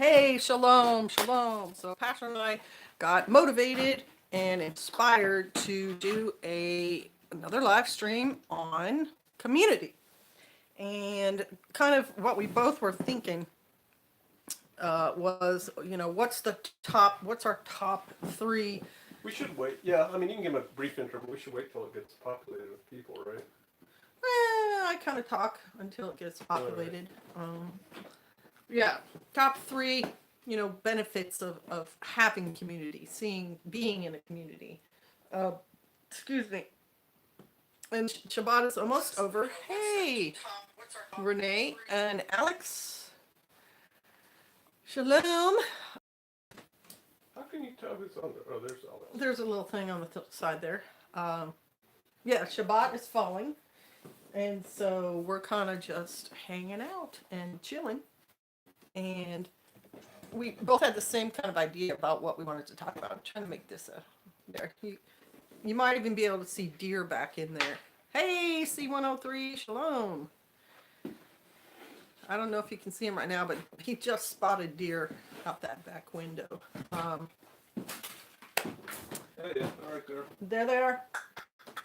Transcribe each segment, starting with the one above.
Hey, shalom, shalom. So Pastor and I got motivated and inspired to do another live stream on community. And kind of what we both were thinking was, what's our top three? We should wait. Yeah, I mean, you can give them a brief intro, but we should wait till it gets populated with people, right? I kind of talk until it gets populated. Yeah, top three, benefits of having community, being in a community. Uh, excuse me. And Shabbat is almost over. Hey, Renee and Alex. Shalom. How can you tell who's on there? Oh, there's all that. There's a little thing on the side there. Yeah, Shabbat is falling. And so we're kind of just hanging out and chilling. And we both had the same kind of idea about what we wanted to talk about. I'm trying to make this there. You might even be able to see deer back in there. Hey, C103, shalom. I don't know if you can see him right now, but he just spotted deer out that back window. Hey, yeah, right there. There they are.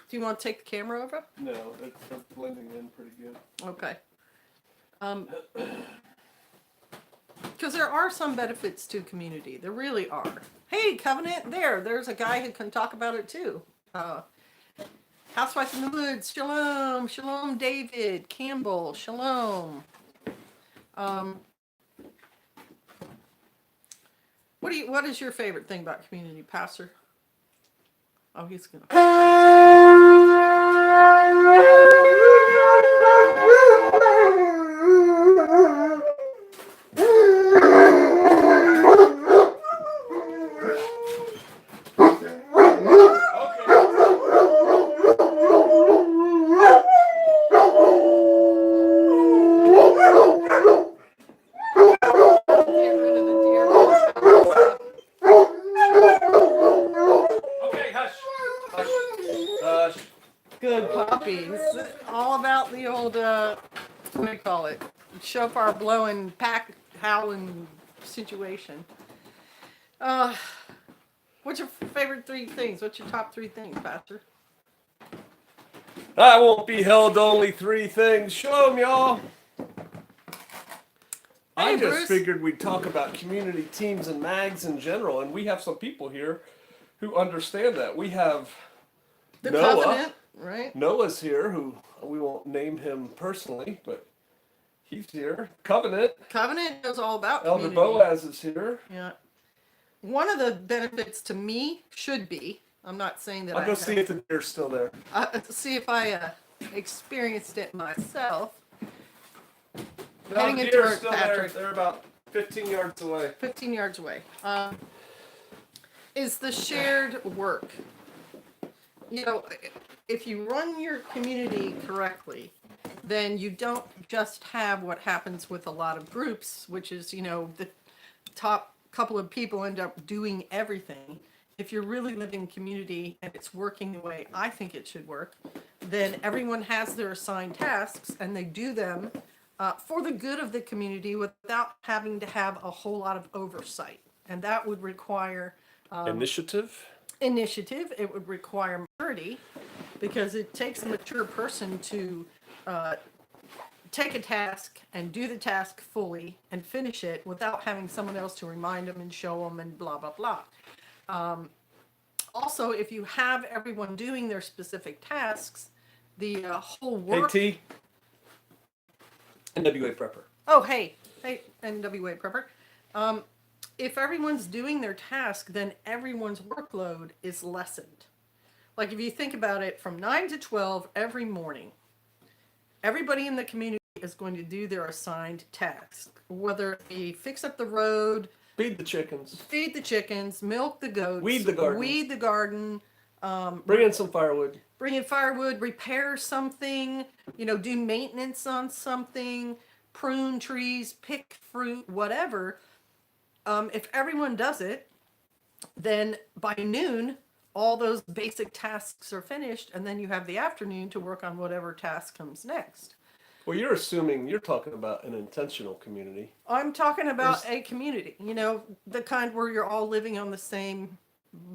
Do you want to take the camera over? No, they're blending in pretty good. Okay. Because there are some benefits to community. There really are. Hey, Covenant, there's a guy who can talk about it too. Housewife in the Woods, shalom, shalom, David, Campbell, shalom. What is your favorite thing about community, Pastor? Oh, he's gonna. Okay, hush. Hush. Hush. Good puppies. All about the old, what do you call it? Shofar blowing, pack howling situation. What's your favorite three things? What's your top three things, Pastor? I won't be held to only three things. Show 'em, y'all. Hey, I just Bruce. figured we'd talk about community teams and mags in general, and we have some people here who understand that. We have The Noah. Covenant, right? Noah's here, who we won't name him personally, but he's here. Covenant. Covenant knows all about Elder community. Boaz is here. Yeah. One of the benefits to me should be, I'm not saying that I'll go see if the deer's still there. see if I experienced it myself. No, Heading the into deer's work, still Patrick. there. They're about 15 yards away. 15 yards away. Is the shared work. If you run your community correctly, then you don't just have what happens with a lot of groups, which is, the top couple of people end up doing everything. If you're really living community and it's working the way I think it should work, then everyone has their assigned tasks and they do them for the good of the community without having to have a whole lot of oversight. And that would require Initiative. It would require maturity, because it takes a mature person to take a task and do the task fully and finish it without having someone else to remind them and show them and blah, blah, blah. Also, if you have everyone doing their specific tasks, the whole work... Hey, T. NWA Prepper. Oh, hey, NWA Prepper. If everyone's doing their task, then everyone's workload is lessened. Like if you think about it, from 9 to 12 every morning, everybody in the community is going to do their assigned task. Whether it be fix up the road, Feed the chickens. milk the goats, Weed the garden. Bring in some firewood. Repair something, do maintenance on something, prune trees, pick fruit, whatever. If everyone does it, then by noon, all those basic tasks are finished, and then you have the afternoon to work on whatever task comes next. Well, you're talking about an intentional community. I'm talking about There's- a community, the kind where you're all living on the same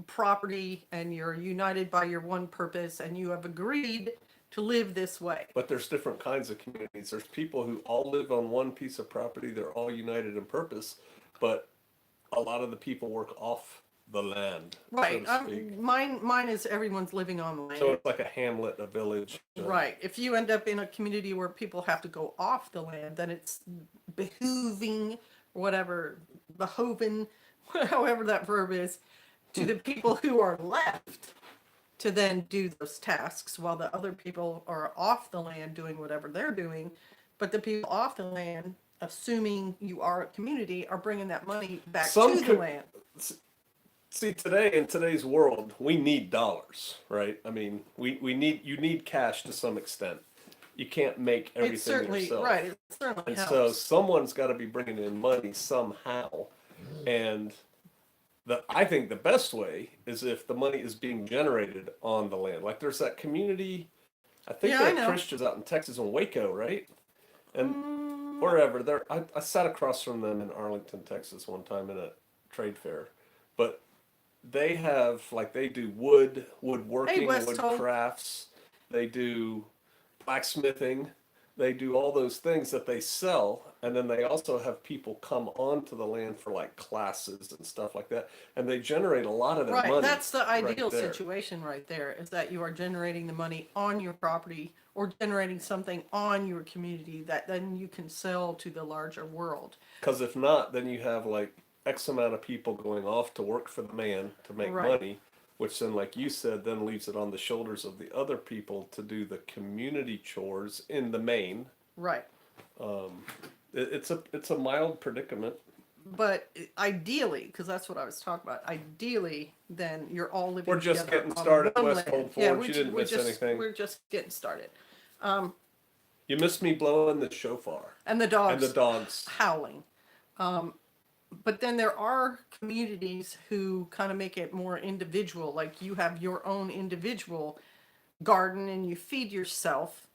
property and you're united by your one purpose and you have agreed to live this way. But there's different kinds of communities. There's people who all live on one piece of property. They're all united in purpose, but a lot of the people work off the land, Right. so to speak. Mine is everyone's living on the land. So it's like a hamlet, a village. Right. If you end up in a community where people have to go off the land, then it's behooving, behoven, however that verb is, to the people who are left to then do those tasks while the other people are off the land doing whatever they're doing. But the people off the land, assuming you are a community, are bringing that money back Some to the land. See, today in today's world, we need dollars, right? I mean, you need cash to some extent. You can't make everything It certainly, yourself. right, it certainly And helps. so someone's got to be bringing in money somehow. And I think the best way is if the money is being generated on the land. Like there's that community, I think Yeah, I they're know. Christians out in Texas in Waco, right? And wherever they're, I sat across from them in Arlington, Texas one time in a trade fair. But they have, like, they do woodworking, wood Westhold. crafts. They do blacksmithing. They do all those things that they sell, and then they also have people come onto the land for like classes and stuff like that, and they generate a lot of their Right, money. that's the ideal right there. situation right there, is that you are generating the money on your property or generating something on your community that then you can sell to the larger world. Because if not, then you have like X amount of people going off to work for the man to make Right. money, which then, like you said, then leaves it on the shoulders of the other people to do the community chores in the main. Right. It's a mild predicament. But ideally, because that's what I was talking about, ideally, then you're all living We're just together getting on started, one West land. Cold Forge. You didn't we're miss just, anything. We're just getting started. You missed me blowing the shofar And the dogs and the dogs. howling. But then there are communities who kind of make it more individual, like you have your own individual garden and you feed yourself.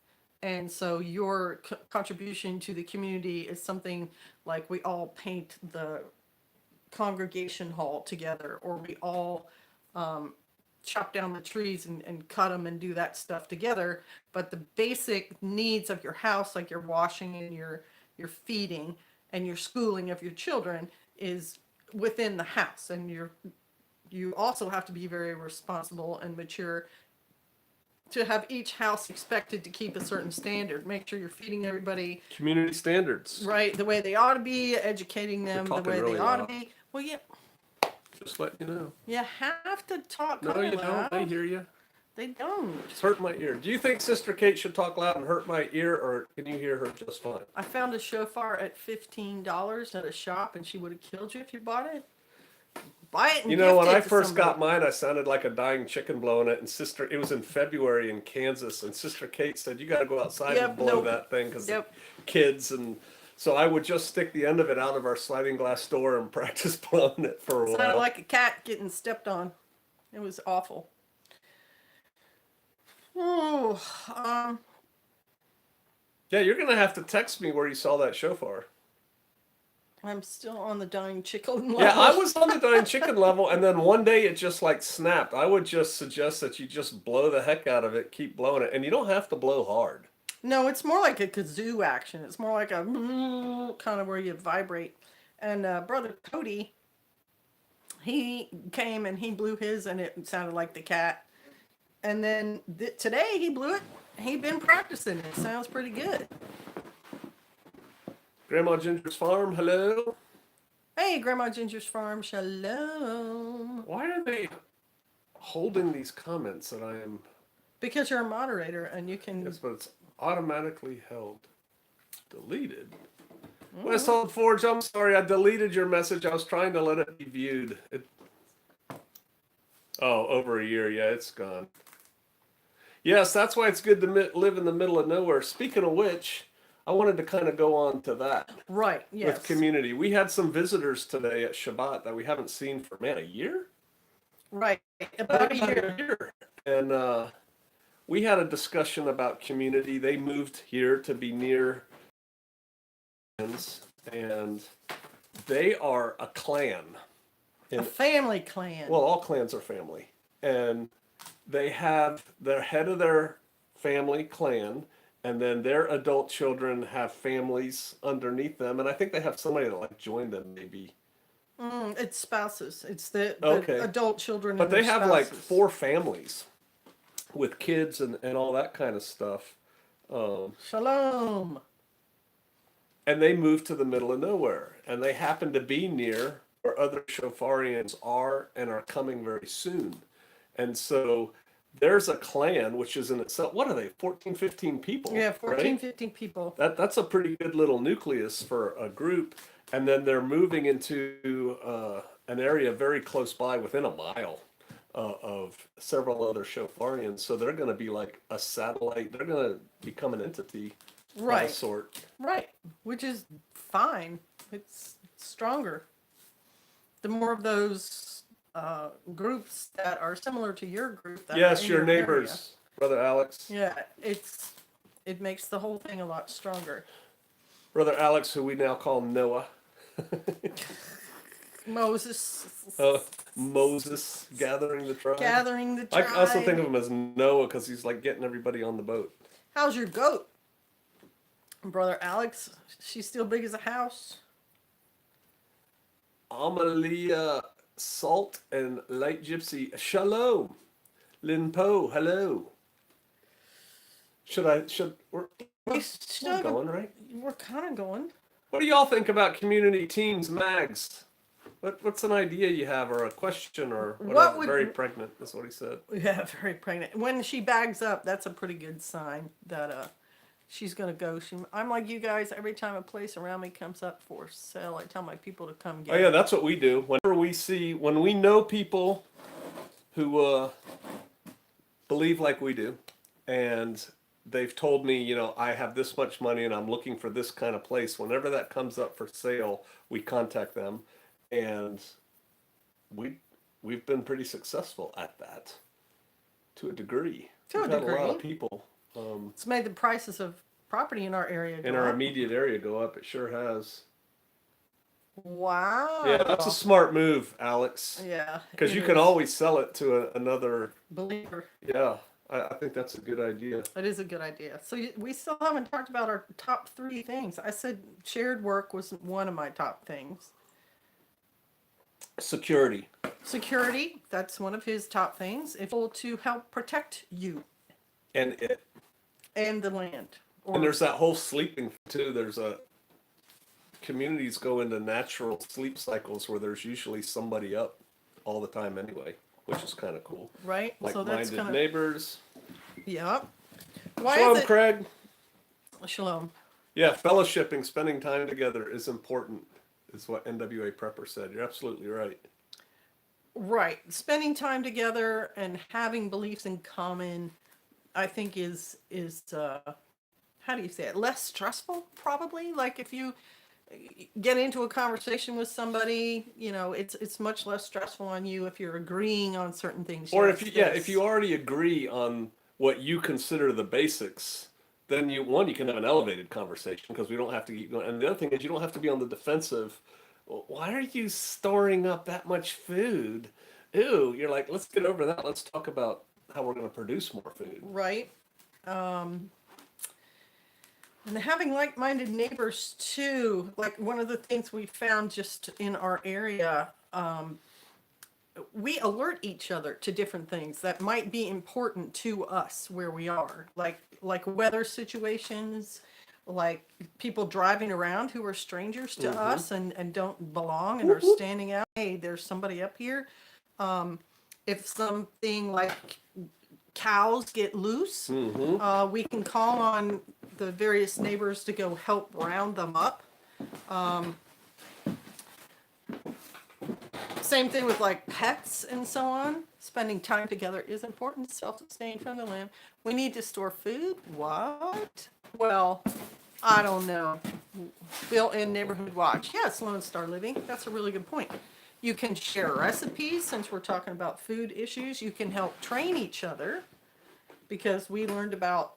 And so your contribution to the community is something like we all paint the congregation hall together, or we all chop down the trees and cut them and do that stuff together. But the basic needs of your house, like your washing and your feeding and your schooling of your children, is within the house. And you also have to be very responsible and mature to have each house expected to keep a certain standard. Make sure you're feeding everybody Community standards. right the way they ought to be, educating them the talking way really they ought loud. to be. Well, Just let you know. you have to talk No, kinda you don't. loud. I hear you. They don't. It's hurting my ear. Do you think Sister Kate should talk loud and hurt my ear, or can you hear her just fine? I found a shofar at $15 at a shop, and she would have killed you if you bought it. Buy it and You know, gift when it I to first got somebody. mine, I sounded like a dying chicken blowing it, and it was in February in Kansas, and Sister Kate said, "You got to go outside Yep, and blow nope. that thing because Yep. kids." And so I would just stick the end of it out of our sliding glass door and practice blowing it for a Sounded while. like a cat getting stepped on. It was awful. Oh, Yeah, you're gonna have to text me where you saw that shofar. I'm still on the dying chicken level. Yeah, I was on the dying chicken level, and then one day it just like snapped. I would just suggest that you just blow the heck out of it, keep blowing it, and you don't have to blow hard. No, it's more like a kazoo action. It's more like a kind of where you vibrate. And Brother Cody, he came and he blew his, and it sounded like the cat. And then today he blew it. He'd been practicing. It sounds pretty good. Grandma Ginger's farm, hello. Hey, Grandma Ginger's farm, shalom. Why are they holding these comments that I am? Because you're a moderator and you can. Yes, but it's automatically held. Deleted. West Old Forge, I'm sorry, I deleted your message. I was trying to let it be viewed. Over a year. Yeah, it's gone. Yes, that's why it's good to live in the middle of nowhere. Speaking of which, I wanted to kind of go on to that Right, yes. with community. We had some visitors today at Shabbat that we haven't seen for, man, a year? Right, about a About year. a year. And we had a discussion about community. They moved here to be near friends, and they are a clan. A And family clan. well, all clans are family, and they have the head of their family clan, and then their adult children have families underneath them, and I think they have somebody that like joined them maybe. It's spouses. It's the Okay. adult children But and their they have spouses. like 4 families with kids and all that kind of stuff. Shalom. And they moved to the middle of nowhere. And they happen to be near where other Shofarians are and are coming very soon. And so there's a clan, which is in itself, what are they, 14, 15 people? Yeah, 14, right? 15 people. That's a pretty good little nucleus for a group. And then they're moving into an area very close by, within a mile of several other Shofarians. So they're going to be like a satellite. They're going to become an entity of a Right. sort. Right. Which is fine. It's stronger. The more of those groups that are similar to your group. That are Yes, in your area. neighbors, Brother Alex. Yeah, it makes the whole thing a lot stronger. Brother Alex, who we now call Noah. Moses Moses gathering the tribe. gathering the I tribe. also think of him as Noah because he's like getting everybody on the boat. How's your goat? Brother Alex, she's still big as a house. Amalia Salt and Light Gypsy. Shalom. Lin Po, hello. We're We're going, right? We're kind of going. What do y'all think about community teams, mags? What's an idea you have, or a question, or whatever? What would- Very pregnant, that's what he said. Yeah, very pregnant. When she bags up, that's a pretty good sign that she's gonna go. I'm like you guys. Every time a place around me comes up for sale, I tell my people to come get Oh yeah, it. that's what we do. When we know people who believe like we do, and they've told me, I have this much money and I'm looking for this kind of place. Whenever that comes up for sale, we contact them, and we've been pretty successful at that, to a degree. To a We've had a lot degree. of people It's made the prices of property in our area go in our up. immediate area go up. It sure has. Wow. Yeah, that's a smart move, Alex. Yeah. Because it you can is. always sell it to another. Believer. Yeah, I think that's a good idea. That is a good idea. So we still haven't talked about our top 3 things. I said shared work was one of my top things. Security. Security, that's one of his top things. If able to help protect you And and the land. and there's that whole sleeping too. Communities go into natural sleep cycles where there's usually somebody up all the time anyway, which is kind of cool. Right? So that's Like-minded kind of neighbors. Yep. Why Shalom, is it Craig. Shalom. Yeah, fellowshipping, spending time together is important, is what NWA Prepper said. You're absolutely right. Right. Spending time together and having beliefs in common, I think is how do you say it? Less stressful, probably. Like if you get into a conversation with somebody, it's much less stressful on you if you're agreeing on certain things. Or Yes, if you already agree on what you consider the basics, then you can have an elevated conversation because we don't have to keep going. And the other thing is you don't have to be on the defensive. Well, why are you storing up that much food? Ooh, you're like, let's get over that. Let's talk about how we're going to produce more food. Right. And having like-minded neighbors too. Like one of the things we found just in our area, we alert each other to different things that might be important to us where we are, like weather situations, like people driving around who are strangers to us and don't belong and are standing out. Hey, there's somebody up here. If something like cows get loose, we can call on the various neighbors to go help round them up. Same thing with like pets and so on. Spending time together is important. Self-sustaining from the land. We need to store food. What? Well, I don't know. Built-in neighborhood watch. Yes, Lone Star Living. That's a really good point. You can share recipes since we're talking about food issues. You can help train each other. because we learned about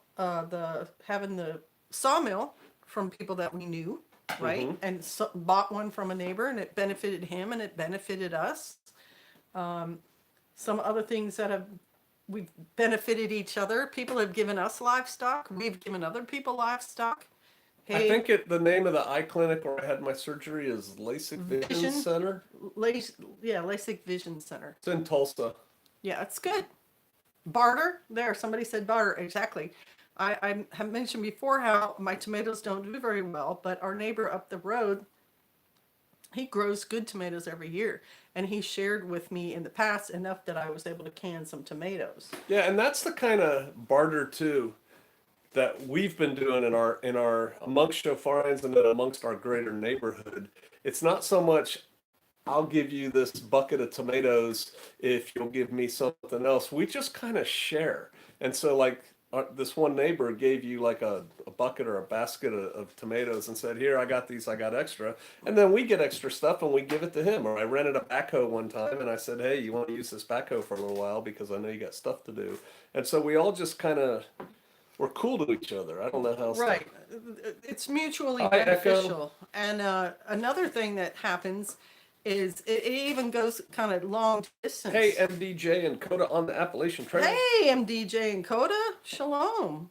having the sawmill from people that we knew, right? And so, bought one from a neighbor, and it benefited him and it benefited us. Some other things that we've benefited each other. People have given us livestock. We've given other people livestock. I Hey, think the name of the eye clinic where I had my surgery is LASIK Vision Vision? Center. LASIK Vision Center. It's in Tulsa. Yeah, it's good. Barter. There, somebody said barter. Exactly. I have mentioned before how my tomatoes don't do very well, but our neighbor up the road, he grows good tomatoes every year, and he shared with me in the past enough that I was able to can some tomatoes. Yeah, and that's the kind of barter too that we've been doing in our amongst Shofarians and then amongst our greater neighborhood. It's not so much I'll give you this bucket of tomatoes if you'll give me something else. We just kind of share. And so, like, this one neighbor gave you like a bucket or a basket of tomatoes and said, Here, I got these, I got extra. And then we get extra stuff and we give it to him. Or I rented a backhoe one time and I said, Hey, you want to use this backhoe for a little while because I know you got stuff to do. And so we all just kind of, we're cool to each other. I don't know how else to- Right. It's mutually Hi, Echo. beneficial. And another thing that happens is it even goes kind of long distance. Hey, MDJ and Coda on the Appalachian Trail. Hey, MDJ and Coda. Shalom.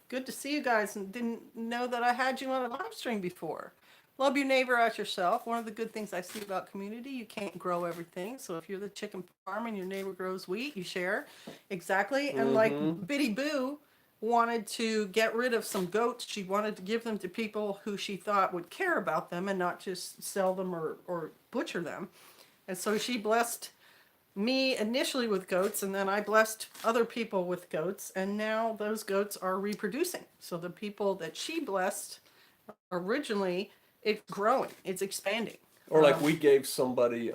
Good to see you guys, and didn't know that I had you on a live stream before. Love your neighbor as yourself. One of the good things I see about community, you can't grow everything. So if you're the chicken farm and your neighbor grows wheat, you share. Exactly. And like Biddy Boo wanted to get rid of some goats. She wanted to give them to people who she thought would care about them and not just sell them or butcher them. And so she blessed me initially with goats, and then I blessed other people with goats, and now those goats are reproducing. So the people that she blessed originally, it's growing, it's expanding. Or like we gave somebody,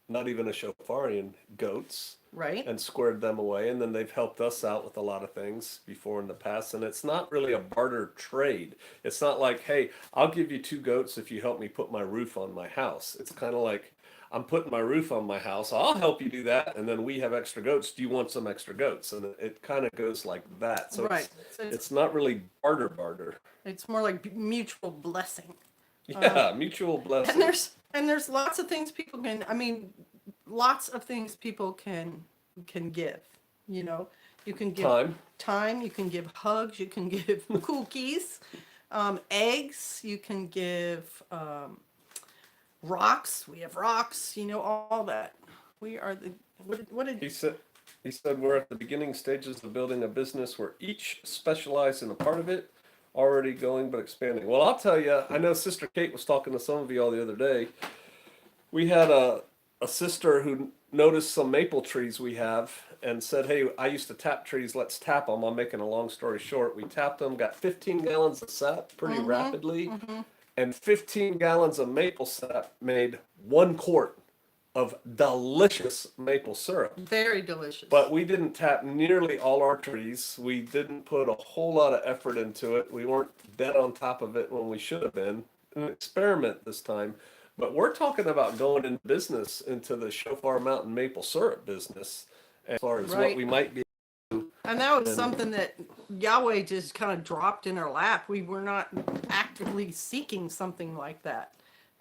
not even a Shofarian, goats Right? and squared them away, and then they've helped us out with a lot of things before in the past. And it's not really a barter trade. It's not like, hey, I'll give you 2 goats if you help me put my roof on my house. It's kind of like, I'm putting my roof on my house. I'll help you do that, and then we have extra goats. Do you want some extra goats? And it kind of goes like that. So Right. it's not really barter. It's more like mutual blessing. Yeah, mutual blessing. And there's lots of things people can. I mean, lots of things people can give. You know, you can give time. You can give hugs. You can give cookies, eggs. You can give rocks. We have rocks. You know, all that. We are the. What did He said we're at the beginning stages of building a business where each specialized in a part of it, already going but expanding. Well, I'll tell you, I know Sister Kate was talking to some of you all the other day. We had a sister who noticed some maple trees we have and said, Hey, I used to tap trees, let's tap them. I'm making a long story short. We tapped them, got 15 gallons of sap pretty rapidly, and 15 gallons of maple sap made 1 quart of delicious maple syrup. Very delicious. But we didn't tap nearly all our trees. We didn't put a whole lot of effort into it. We weren't dead on top of it when we should have been. An experiment this time. But we're talking about going in business into the Shofar Mountain maple syrup business as far as what we might be. And that was something that Yahweh just kind of dropped in our lap. We were not actively seeking something like that.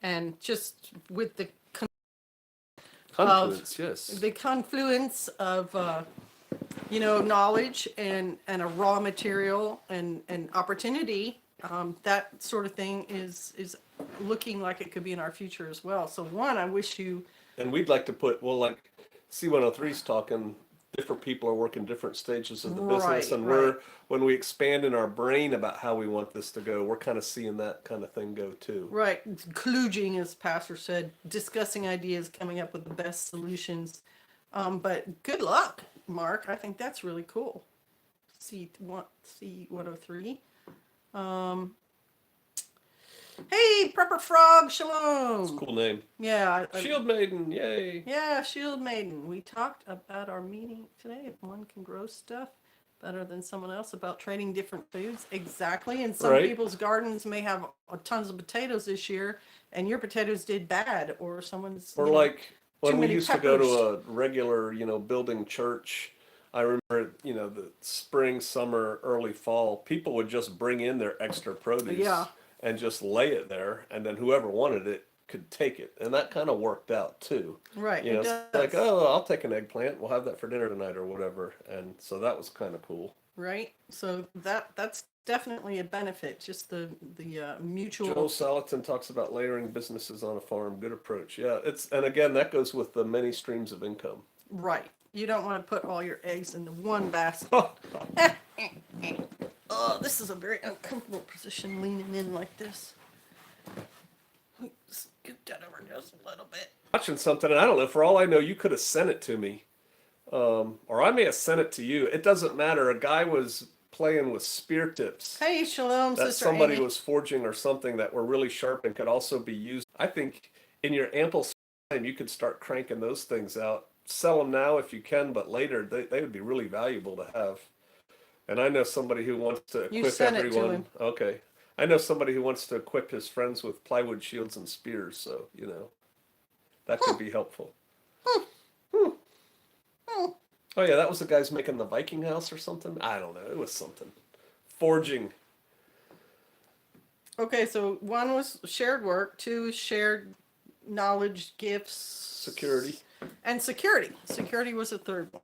And just with the Confluence, yes. the confluence of knowledge and a raw material and opportunity, that sort of thing is looking like it could be in our future as well. So I wish you. And we'd like to put, well, like C103's talking, different people are working different stages of the business, and when we expand in our brain about how we want this to go, we're kind of seeing that kind of thing go too. Right. It's kludging, as Pastor said, discussing ideas, coming up with the best solutions. But good luck, Mark. I think that's really cool. C103. Hey, Prepper Frog, shalom. It's a cool name. Yeah. Shield Maiden, yay. Yeah, Shield Maiden. We talked about our meeting today. If one can grow stuff better than someone else, about trading different foods. Exactly. And some people's gardens may have tons of potatoes this year, and your potatoes did bad, or someone's. Or like when we used peppers. to go to a regular, building church, I remember, the spring, summer, early fall, people would just bring in their extra produce Yeah. and just lay it there, and then whoever wanted it could take it. And that kind of worked out too. Right, it It's like, does. oh, I'll take an eggplant. We'll have that for dinner tonight or whatever. And so that was kind of cool. Right? So that's definitely a benefit, just the Joel mutual. Salatin talks about layering businesses on a farm. Good approach. Yeah, and again, that goes with the many streams of income. Right. You don't want to put all your eggs into one basket. Oh, this is a very uncomfortable position, leaning in like this. Scoot that over just a little bit. Watching something, and I don't know, for all I know, you could have sent it to me. Or I may have sent it to you. It doesn't matter. A guy was playing with spear tips Hey, shalom, that Sister somebody Amy. was forging or something that were really sharp and could also be used. I think in your ample time, you could start cranking those things out. Sell them now if you can, but later they would be really valuable to have. And I know somebody who wants to You equip sent it to everyone. him. Okay. I know somebody who wants to equip his friends with plywood shields and spears, so, that could be helpful. Oh yeah, that was the guys making the Viking house or something. I don't know. It was something. Forging. Okay, so one was shared work, two is shared knowledge, gifts, Security. and security. Security was the third one.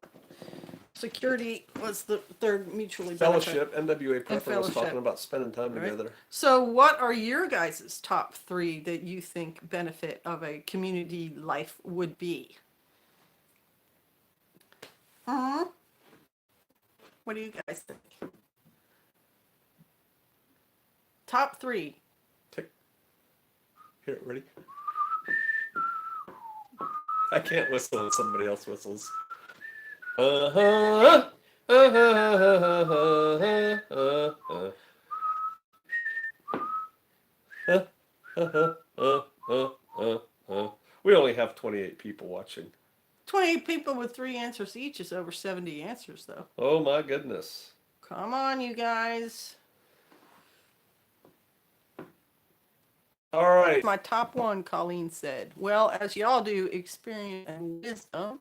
Security was the third mutually benefit. Fellowship. NWA Prepper was fellowship. talking about spending time Right. together. So, what are your guys' top three that you think benefit of a community life would be? What do you guys think? Top three. Tick. Here, ready? I can't whistle when somebody else whistles. We only have 28 people watching. 28 people with three answers each is over 70 answers, though. Oh my goodness. Come on, you guys. All right. My top one, Colleen said. Well, as y'all do, experience and wisdom.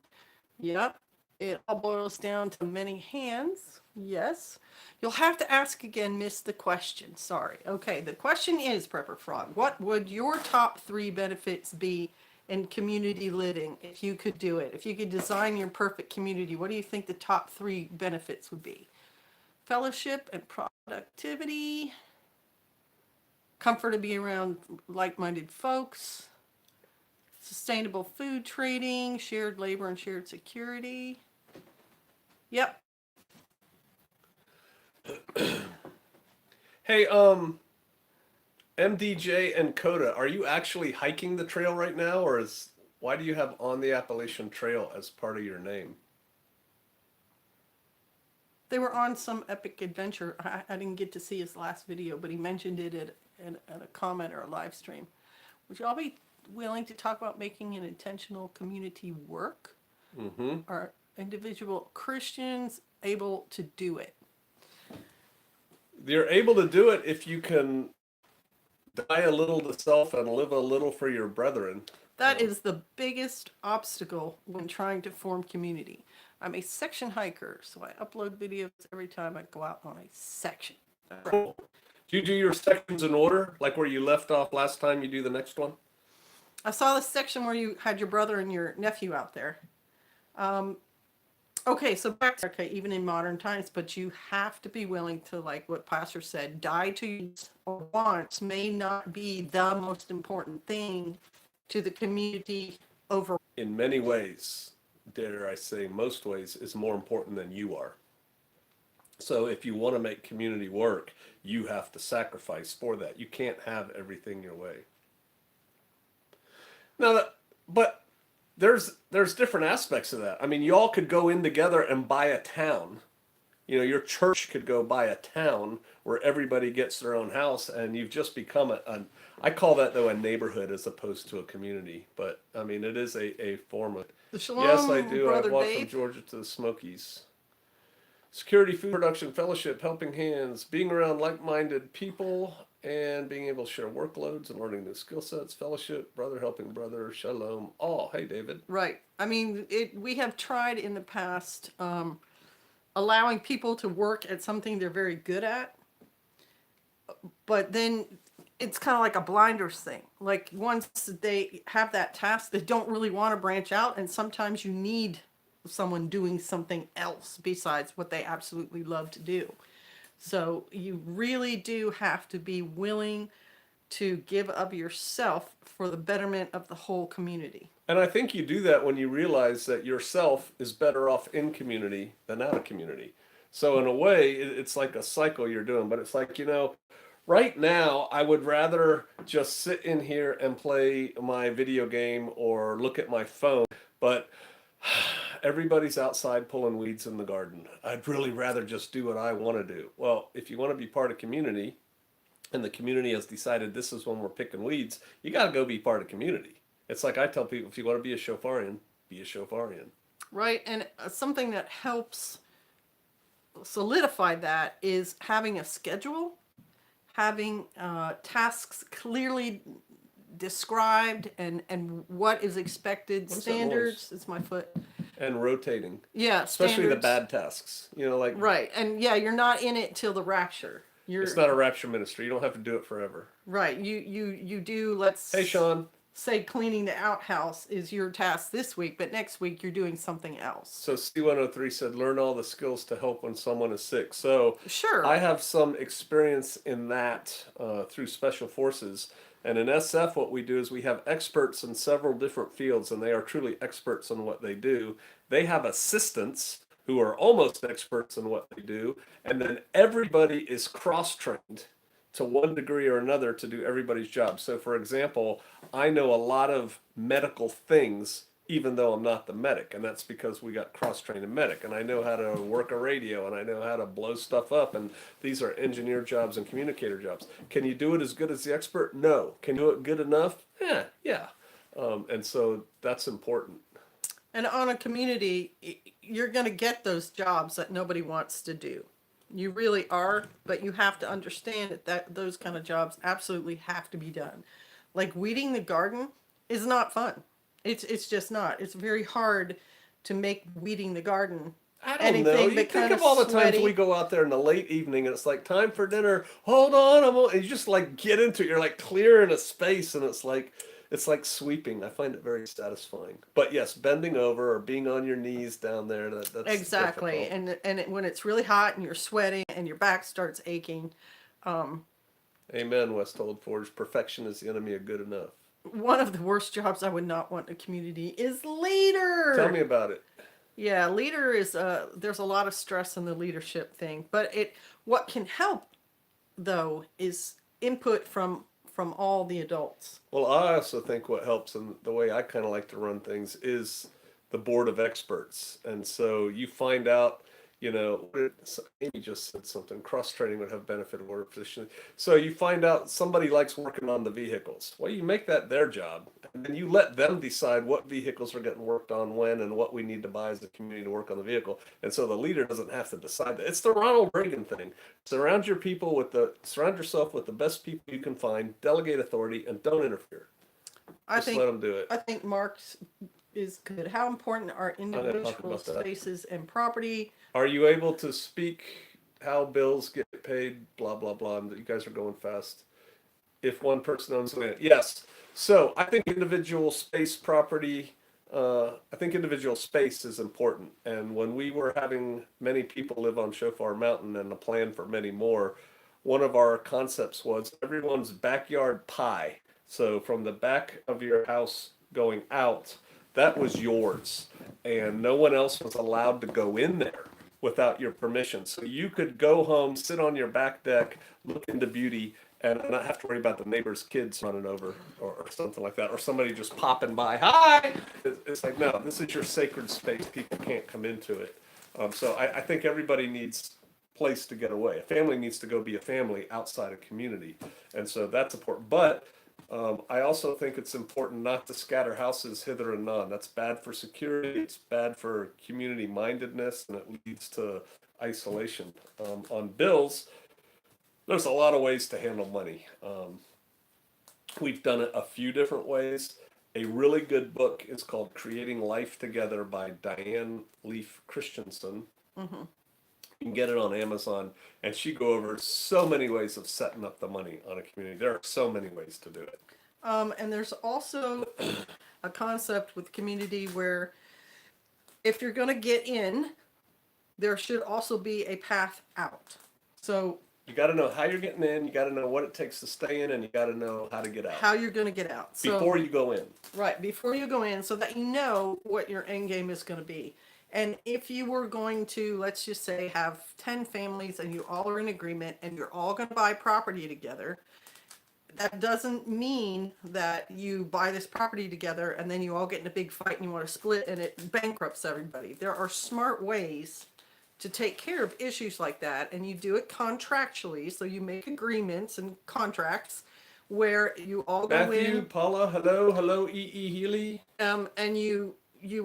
Yep. It all boils down to many hands. Yes. You'll have to ask again, miss the question. Sorry. Okay, the question is, Prepper Frog, what would your top three benefits be in community living if you could do it? If you could design your perfect community, what do you think the top three benefits would be? Fellowship and productivity, comfort to be around like-minded folks, sustainable food trading, shared labor and shared security. Yep. Hey, MDJ and Coda, are you actually hiking the trail right now, or why do you have On the Appalachian Trail as part of your name? They were on some epic adventure. I didn't get to see his last video, but he mentioned it at a comment or a live stream. Would y'all be willing to talk about making an intentional community work? Mm-hmm. Are individual Christians able to do it? You're able to do it if you can die a little to self and live a little for your brethren. That is the biggest obstacle when trying to form community. I'm a section hiker, so I upload videos every time I go out on a section. Cool. Do you do your sections in order, like where you left off last time? You do the next one. I saw the section where you had your brother and your nephew out there. Okay, so back to even in modern times, but you have to be willing to, like what Pastor said, die to your wants may not be the most important thing to the community overall. In many ways, dare I say, most ways, is more important than you are. So if you want to make community work, you have to sacrifice for that. You can't have everything your way. Now, but there's different aspects of that. I mean, y'all could go in together and buy a town. Your church could go buy a town where everybody gets their own house, and you've just become I call that, though, a neighborhood as opposed to a community. But, I mean, it is a form of... The Shalom, Yes, I do. Brother I've walked Dave. from Georgia to the Smokies. Security, food production, fellowship, helping hands, being around like-minded people, and being able to share workloads and learning new skill sets, fellowship, brother helping brother, shalom. Oh, hey, David. Right. I mean, we have tried in the past allowing people to work at something they're very good at, but then it's kind of like a blinders thing. Like once they have that task, they don't really want to branch out, and sometimes you need someone doing something else besides what they absolutely love to do. So you really do have to be willing to give of yourself for the betterment of the whole community. And I think you do that when you realize that yourself is better off in community than out of community. So in a way, it's like a cycle you're doing, but it's like, right now I would rather just sit in here and play my video game or look at my phone, but everybody's outside pulling weeds in the garden. I'd really rather just do what I want to do. Well, if you want to be part of community and the community has decided this is when we're picking weeds, you got to go be part of community. It's like I tell people, if you want to be a Shofarian, be a Shofarian. Right? And something that helps solidify that is having a schedule, having tasks clearly described, and what is expected, What is that standards. noise? It's my foot. And rotating, Yeah, especially the standards. bad tasks. Like Right. And yeah, you're not in it till the rapture. it's You're not a rapture ministry. You don't have to do it forever. right. You do, let's Hey, Sean. say cleaning the outhouse is your task this week, but next week you're doing something else. So C103 said, learn all the skills to help when someone is sick. So Sure. I have some experience in that through special forces. And in SF, what we do is we have experts in several different fields, and they are truly experts in what they do. They have assistants who are almost experts in what they do, and then everybody is cross-trained to one degree or another to do everybody's job. So, for example, I know a lot of medical things even though I'm not the medic, and that's because we got cross-trained in medic, and I know how to work a radio, and I know how to blow stuff up, and these are engineer jobs and communicator jobs. Can you do it as good as the expert? No. Can you do it good enough? Yeah. And so that's important. And on a community, you're going to get those jobs that nobody wants to do. You really are, but you have to understand that those kind of jobs absolutely have to be done. Like weeding the garden is not fun. It's just not. It's very hard to make weeding the garden I don't know. You think of all the times we go out there in the late evening and it's like time for dinner. Hold on, and you just like get into it. You're like clearing a space, and it's like sweeping. I find it very satisfying. But yes, bending over or being on your knees down there, that's exactly. difficult. When it's really hot and you're sweating and your back starts aching, Amen, Westhold Forge. Perfection is the enemy of good enough. one of the worst jobs I would not want in a community is leader. Tell me about it. Yeah, leader is there's a lot of stress in the leadership thing, but what can help though is input from all the adults. Well, I also think what helps, and the way I kind of like to run things, is the board of experts. And so you find out, Amy just said something, cross training would have benefit of order position. So you find out somebody likes working on the vehicles. Well, you make that their job, and then you let them decide what vehicles are getting worked on when and what we need to buy as a community to work on the vehicle. And so the leader doesn't have to decide that. It's the Ronald Reagan thing. Surround yourself with the best people you can find, delegate authority, and don't interfere. Just let them do it. I think Mark's is good. How important are individual spaces and property? Are you able to speak how bills get paid? Blah, blah, blah. You guys are going fast. If one person owns land. Yes. So I think individual space property, I think individual space is important. And when we were having many people live on Shofar Mountain and a plan for many more, one of our concepts was everyone's backyard pie. So from the back of your house going out, that was yours. And no one else was allowed to go in there without your permission. So you could go home, sit on your back deck, look into beauty, and not have to worry about the neighbor's kids running over or something like that, or somebody just popping by. Hi! It's like, no, this is your sacred space. People can't come into it. So I think everybody needs place to get away. A family needs to go be a family outside a community. And so that's important. But I also think it's important not to scatter houses hither and yon. That's bad for security. It's bad for community mindedness, and it leads to isolation. On bills, there's a lot of ways to handle money. We've done it a few different ways. A really good book is called Creating Life Together by Diane Leaf Christensen. You can get it on Amazon, and she go over so many ways of setting up the money on a community. There are so many ways to do it. And there's also a concept with community where if you're going to get in, there should also be a path out. So You got to know how you're getting in. You got to know what it takes to stay in, and you got to know how to get out how you're going to get out. So, before you go in. right, before you go in, so that you know what your end game is going to be. And if you were going to, let's just say, have 10 families and you all are in agreement and you're all going to buy property together, that doesn't mean that you buy this property together and then you all get in a big fight and you want to split and it bankrupts everybody. There are smart ways to take care of issues like that, and you do it contractually. So you make agreements and contracts where you all go Matthew, in, Paula, hello, Healy. and you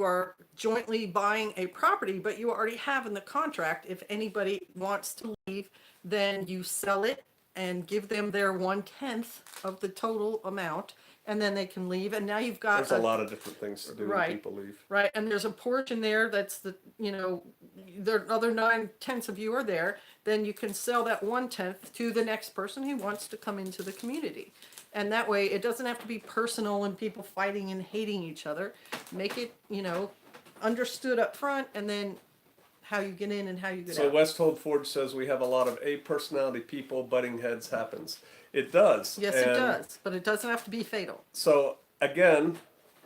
are jointly buying a property, but you already have in the contract, if anybody wants to leave, then you sell it and give them their 1/10 of the total amount, and then they can leave. And now you've got There's a lot of different things to do Right. when people leave. right, and there's a portion there that's the, the other 9/10 of you are there, then you can sell that 1/10 to the next person who wants to come into the community. And that way, it doesn't have to be personal and people fighting and hating each other. Make it, understood up front, and then how you get in and how you get So out. Westhold Forge says we have a lot of A personality people, butting heads happens. It does. Yes, it and does, but it doesn't have to be fatal. So again,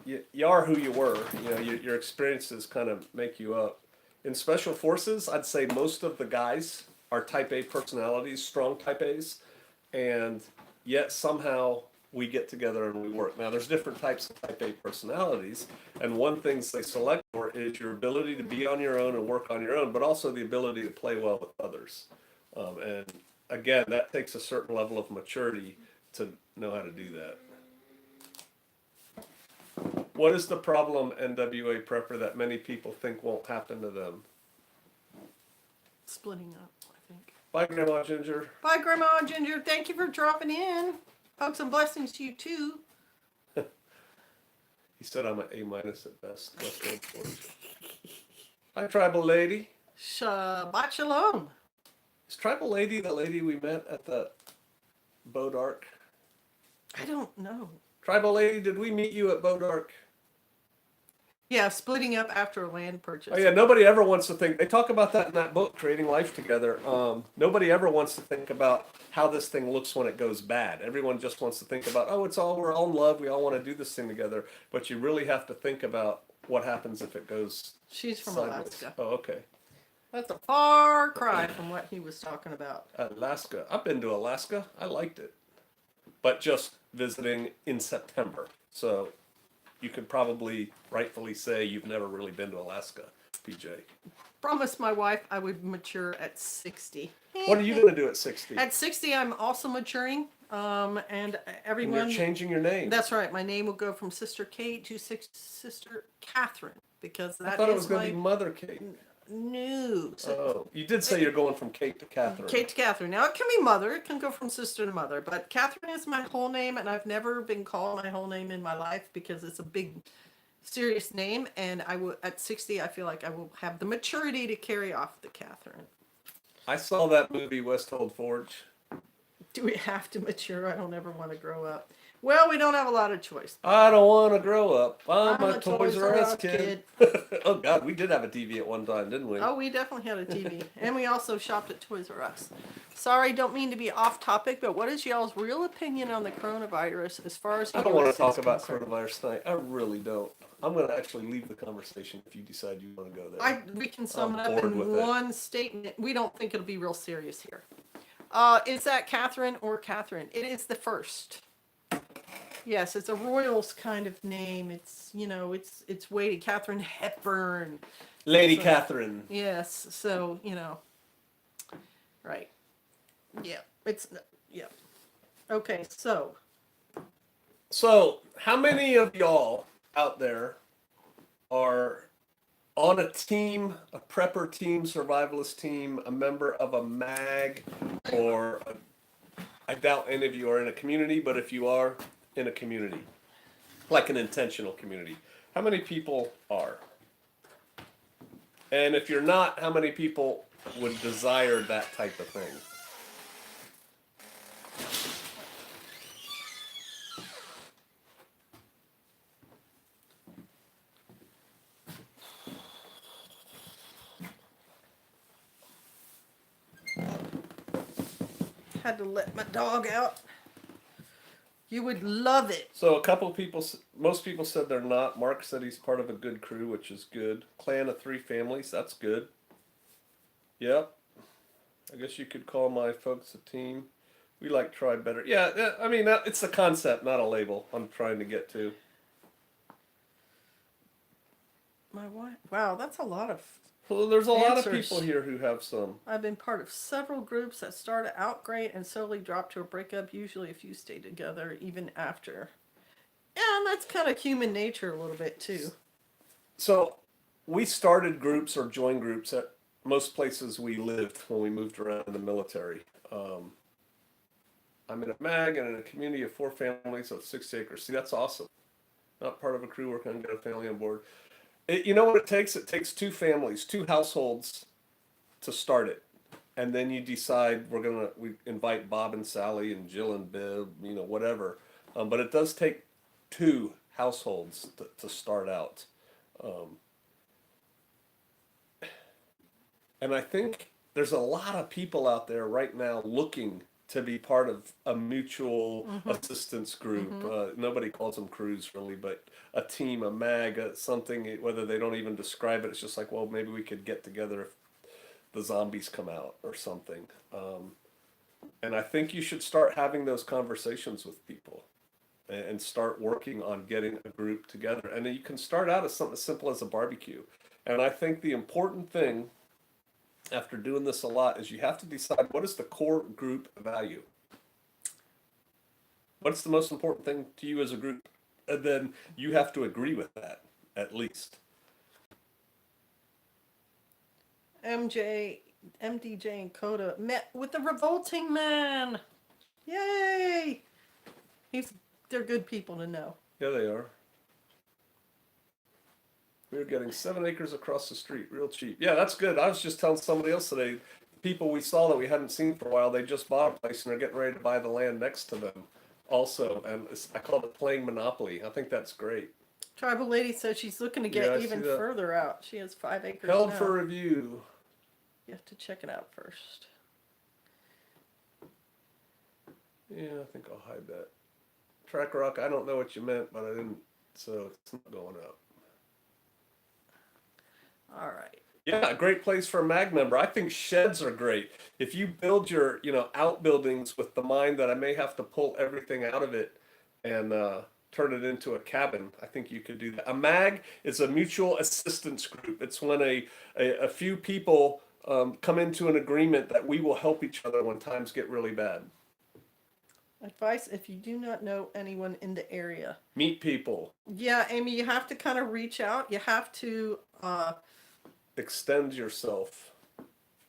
you are who you were. Your experiences kind of make you up. In special forces, I'd say most of the guys are type A personalities, strong type A's, and yet somehow we get together and we work. Now there's different types of type A personalities, and one thing they select for is your ability to be on your own and work on your own, but also the ability to play well with others. And again, that takes a certain level of maturity to know how to do that. What is the problem, NWA prepper, that many people think won't happen to them? Splitting up, I think. Bye, Grandma Ginger. Bye, Grandma Ginger. Thank you for dropping in. Hugs and blessings to you too. He said I'm an A minus at best. Westwood Forge. Hi, Tribal Lady. Shabbat shalom. Is Tribal Lady the lady we met at the Bodark? I don't know. Tribal Lady, did we meet you at Bodark? Yeah, splitting up after a land purchase. Oh yeah, nobody ever wants to think. They talk about that in that book, Creating Life Together. Nobody ever wants to think about how this thing looks when it goes bad. Everyone just wants to think about, oh, we're all in love. We all want to do this thing together. But you really have to think about what happens if it goes She's from sideways. Alaska. Oh, okay. That's a far cry from what he was talking about. Alaska. I've been to Alaska. I liked it. But just visiting in September. So you could probably rightfully say you've never really been to Alaska, PJ. Promised my wife I would mature at 60. What are you going to do at 60? At 60, I'm also maturing. And And everyone. you're changing your name. That's right. My name will go from Sister Kate to Sister Catherine, because that I thought it was is going my to be Mother Kate. new. Oh, you did say you're going from Kate to Catherine. Kate to Catherine. Now it can be mother. It can go from sister to mother. But Catherine is my whole name, and I've never been called my whole name in my life because it's a big, serious name. And I will, at 60, I feel like I will have the maturity to carry off the Catherine. I saw that movie, Westhold Forge. Do we have to mature? I don't ever want to grow up. Well, we don't have a lot of choice. I don't want to grow up. I'm I'm a Toys R Us kid. Oh, God, we did have a TV at one time, didn't we? Oh, we definitely had a TV. And we also shopped at Toys R Us. Sorry, don't mean to be off topic, but what is y'all's real opinion on the coronavirus as far as I don't want US to talk is about concerned? coronavirus tonight. I really don't. I'm going to actually leave the conversation if you decide you want to go there. We can sum I'm it up bored in with it. one statement. We don't think it'll be real serious here. Is that Catherine or Catherine? It is the first. Yes, it's a royals kind of name. It's, it's weighty. Catherine Hepburn. Lady So- Catherine. Yes, so, right. Yeah, yeah. Okay, so, So, how many of y'all out there are on a team, a prepper team, survivalist team, a member of a MAG, or I doubt any of you are in a community, but if you are in a community, like an intentional community, how many people are? And if you're not, how many people would desire that type of thing? Had to let my dog out. You would love it. So a couple people, most people said they're not. Mark said he's part of a good crew, which is good. Clan of 3 families, that's good. Yep. I guess you could call my folks a team. We like try better. Yeah, I mean, it's the concept, not a label I'm trying to get to. My wife. Wow, that's a lot of. Well, there's a lot of Answers. people here who have some. I've been part of several groups that started out great and slowly drop to a breakup. Usually, a few stay together even after. Yeah, and that's kind of human nature a little bit too. So we started groups or joined groups at most places we lived when we moved around in the military. I'm in a mag and in a community of 4 families of 60 acres. See, that's awesome. Not part of a crew working on get a family on board. You know what it takes? It takes 2 families, 2 households to start it. And then you decide we invite Bob and Sally and Jill and Bill, whatever. But it does take 2 households to start out. And I think there's a lot of people out there right now looking to be part of a mutual assistance group. Nobody calls them crews really, but a team, a mag, something, whether they don't even describe it, it's just like, well, maybe we could get together if the zombies come out or something. And I think you should start having those conversations with people and start working on getting a group together. And then you can start out as something as simple as a barbecue. And I think the important thing after doing this a lot is you have to decide what is the core group value. What's the most important thing to you as a group? And then you have to agree with that, at least. MDJ and Coda met with the revolting man. Yay! They're good people to know. Yeah, they are. We were getting 7 acres across the street, real cheap. Yeah, that's good. I was just telling somebody else today, people we saw that we hadn't seen for a while, they just bought a place and they're getting ready to buy the land next to them also. And I call it playing Monopoly. I think that's great. Tribal lady says she's looking to Yeah, get I even see that. further out. She has 5 acres Held now. for review. You have to check it out first. Yeah, I think I'll hide that. Track Rock, I don't know what you meant, but I didn't, so it's not going up. All right. Yeah, a great place for a mag member. I think sheds are great. If you build your, outbuildings with the mind that I may have to pull everything out of it and turn it into a cabin, I think you could do that. A mag is a mutual assistance group. It's when a few people come into an agreement that we will help each other when times get really bad. Advice if you do not know anyone in the area. Meet people. Yeah, Amy, you have to kind of reach out. You have to Extend yourself.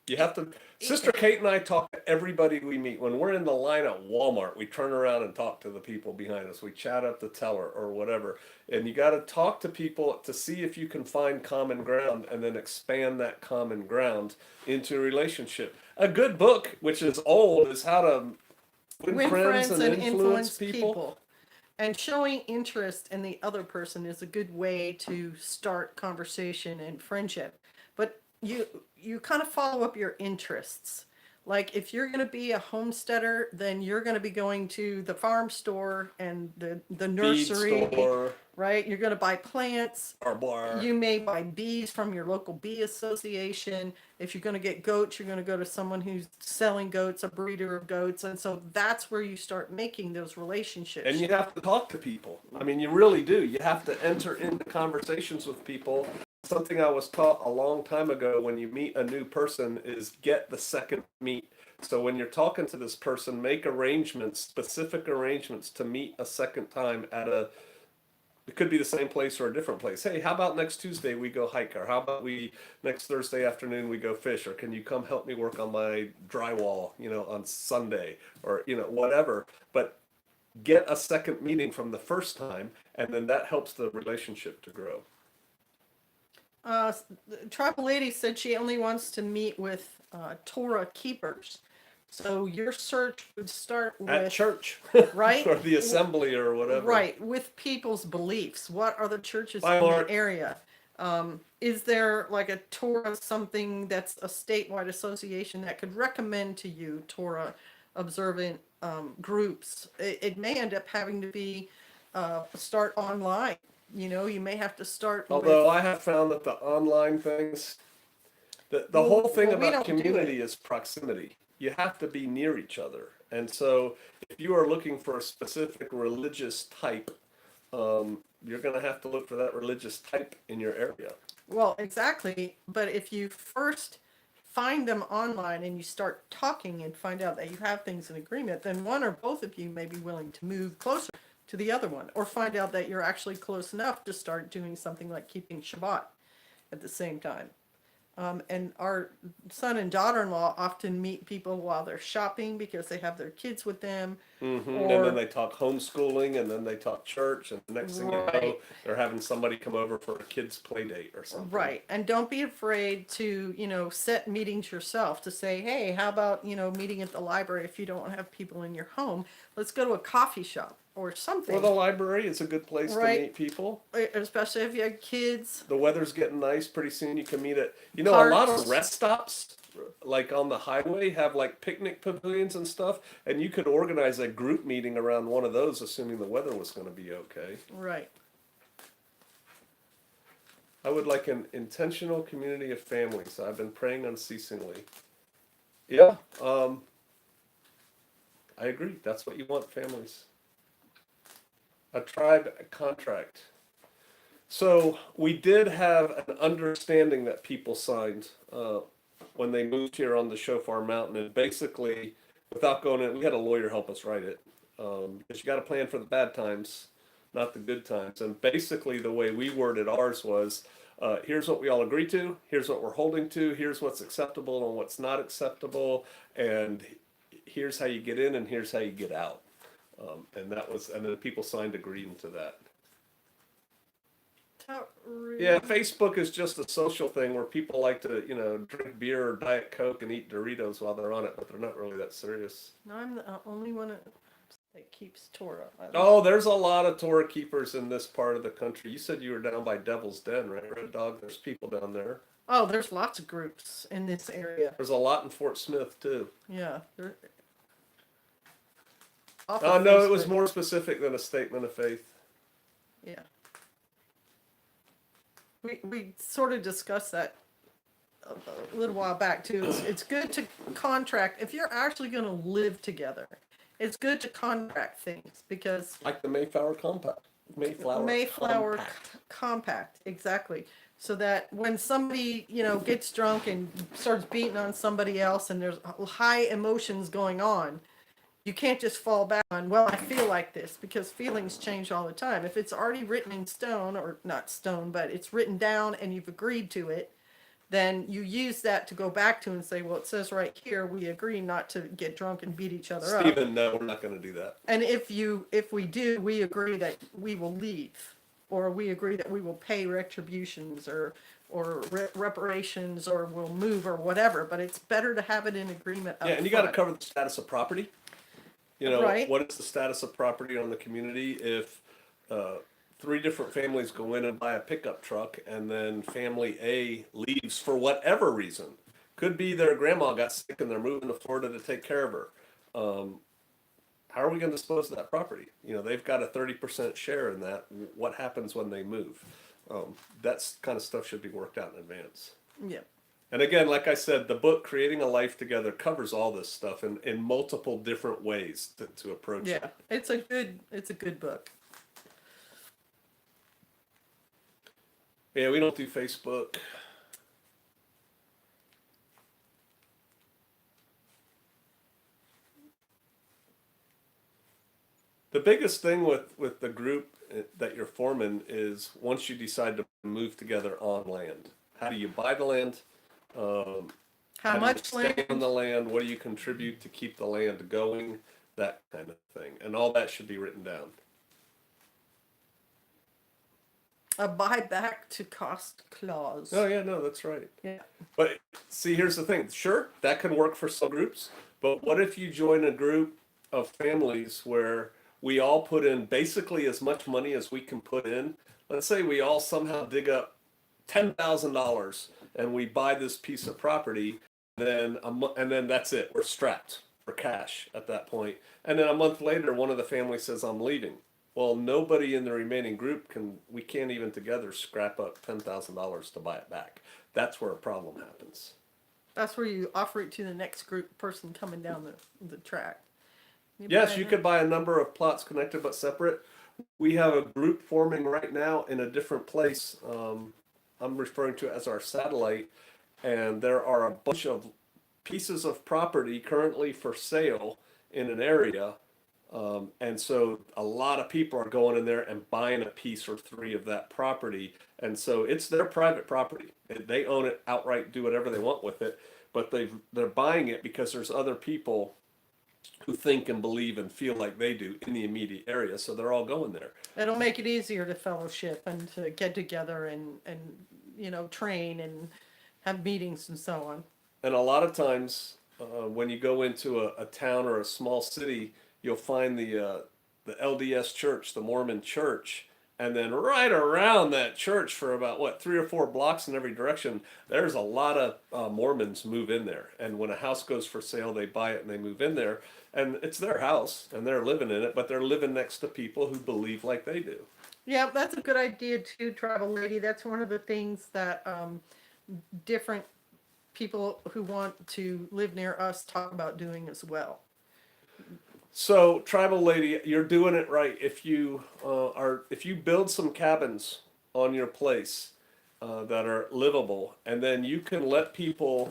You have to. Sister Kate and I talk to everybody we meet. When we're in the line at Walmart, we turn around and talk to the people behind us. We chat up the teller or whatever. And you got to talk to people to see if you can find common ground and then expand that common ground into a relationship. A good book, which is old, is How to Win Friends and Influence People. And showing interest in the other person is a good way to start conversation and friendship. But you kind of follow up your interests. Like if you're going to be a homesteader, then you're going to be going to the farm store and the nursery, Feed store, right? You're going to buy plants. or bar. You may buy bees from your local bee association. If you're going to get goats, you're going to go to someone who's selling goats, a breeder of goats. And so that's where you start making those relationships. And you have to talk to people. I mean, you really do. You have to enter into conversations with people. Something I was taught a long time ago when you meet a new person is get the second meet. So when you're talking to this person, make arrangements, specific arrangements to meet a second time it could be the same place or a different place. Hey, how about next Tuesday we go hike? Or how about next Thursday afternoon we go fish? Or can you come help me work on my drywall, on Sunday? Or, whatever. But get a second meeting from the first time, and then that helps the relationship to grow. The tribal lady said she only wants to meet with Torah keepers. So your search would start At with, church, right? or the assembly or whatever. Right, with people's beliefs. What are the churches Bye, in the Mark. area? Is there like a Torah something that's a statewide association that could recommend to you Torah observant groups? It may end up having to be start online. You know, you may have to start Although with. I have found that the online things, the Well, whole thing we about don't do it. community is proximity. You have to be near each other. And so if you are looking for a specific religious type, you're going to have to look for that religious type in your area. Well, exactly. But if you first find them online and you start talking and find out that you have things in agreement, then one or both of you may be willing to move closer to the other one, or find out that you're actually close enough to start doing something like keeping Shabbat at the same time. And our son and daughter-in-law often meet people while they're shopping because they have their kids with them, And then or they talk homeschooling, and then they talk church, and the next thing you know, right. they're having somebody come over for a kid's play date or something. Right. And don't be afraid to, set meetings yourself to say, hey, how about, meeting at the library if you don't have people in your home? Let's go to a coffee shop or something. Or the library is a good place to Right. meet people. Especially if you have kids. The weather's getting nice. Pretty soon you can meet at, a lot Parks. of rest stops, like on the highway, have like picnic pavilions and stuff. And you could organize a group meeting around one of those, assuming the weather was going to be okay. Right. I would like an intentional community of families. I've been praying unceasingly. Yeah, I agree. That's what you want, families. A tribe, a contract. So we did have an understanding that people signed when they moved here on the Shofar Mountain, and basically, without going in, we had a lawyer help us write it because you got to plan for the bad times, not the good times. And basically, the way we worded ours was, here's what we all agree to, here's what we're holding to, here's what's acceptable and what's not acceptable, and here's how you get in and here's how you get out. And then people signed agreeing to that. Yeah, Facebook is just a social thing where people like to, drink beer or Diet Coke and eat Doritos while they're on it, but they're not really that serious. No, I'm the only one that keeps Torah. Oh, there's a lot of Torah keepers in this part of the country. You said you were down by Devil's Den, right? Red Dog, there's people down there. Oh, there's lots of groups in this area. There's a lot in Fort Smith, too. Yeah. No, it was more specific than a statement of faith. Yeah. We sort of discussed that a little while back too. It's good to contract if you're actually going to live together. It's good to contract things because like the Mayflower Compact. Mayflower Compact, exactly. So that when somebody gets drunk and starts beating on somebody else, and there's high emotions going on, you can't just fall back on, well, I feel like this, because feelings change all the time. If it's already written in stone, or not stone, but it's written down and you've agreed to it, then you use that to go back to and say, well, it says right here, we agree not to get drunk and beat each other up. Stephen, no, we're not going to do that. And if we do, we agree that we will leave, or we agree that we will pay retributions or reparations, or we'll move or whatever. But it's better to have it in agreement up Yeah, and you got to cover the status of property. Right. What is the status of property on the community if 3 different families go in and buy a pickup truck, and then family A leaves for whatever reason? Could be their grandma got sick and they're moving to Florida to take care of her. How are we going to dispose of that property? They've got a 30% share in that. What happens when they move? That kind of stuff should be worked out in advance. Yeah. And again, like I said, the book Creating a Life Together covers all this stuff in multiple different ways to approach it. Yeah, it's a good book. Yeah, we don't do Facebook. The biggest thing with the group that you're forming is once you decide to move together on land. How do you buy the land? How much do you stay land? on the land? What do you contribute to keep the land going? That kind of thing. And all that should be written down. A buyback to cost clause. Oh yeah, no, that's right. Yeah. But see, here's the thing. Sure, that can work for some groups, but what if you join a group of families where we all put in basically as much money as we can put in? Let's say we all somehow dig up $10,000 and we buy this piece of property, and then that's it. We're strapped for cash at that point. And then a month later, one of the family says, "I'm leaving." Well, nobody in the remaining group we can't even together scrap up $10,000 to buy it back. That's where a problem happens. That's where you offer it to the next group person coming down the track. Yes, you could buy a number of plots connected but separate. We have a group forming right now in a different place. I'm referring to it as our satellite, and there are a bunch of pieces of property currently for sale in an area. And so a lot of people are going in there and buying a piece or three of that property. And so it's their private property. They own it outright, do whatever they want with it. But they're buying it because there's other people who think and believe and feel like they do in the immediate area. So they're all going there. It'll make it easier to fellowship and to get together and train and have meetings and so on. And a lot of times, when you go into a town or a small city, you'll find the LDS church, the Mormon church, and then right around that church for about 3 or 4 blocks in every direction, there's a lot of Mormons move in there. And when a house goes for sale, they buy it and they move in there, and it's their house and they're living in it, but they're living next to people who believe like they do. Yeah, that's a good idea too, Travel Lady. That's one of the things that different people who want to live near us talk about doing as well. So, tribal lady, you're doing it right. If you if you build some cabins on your place that are livable, and then you can let people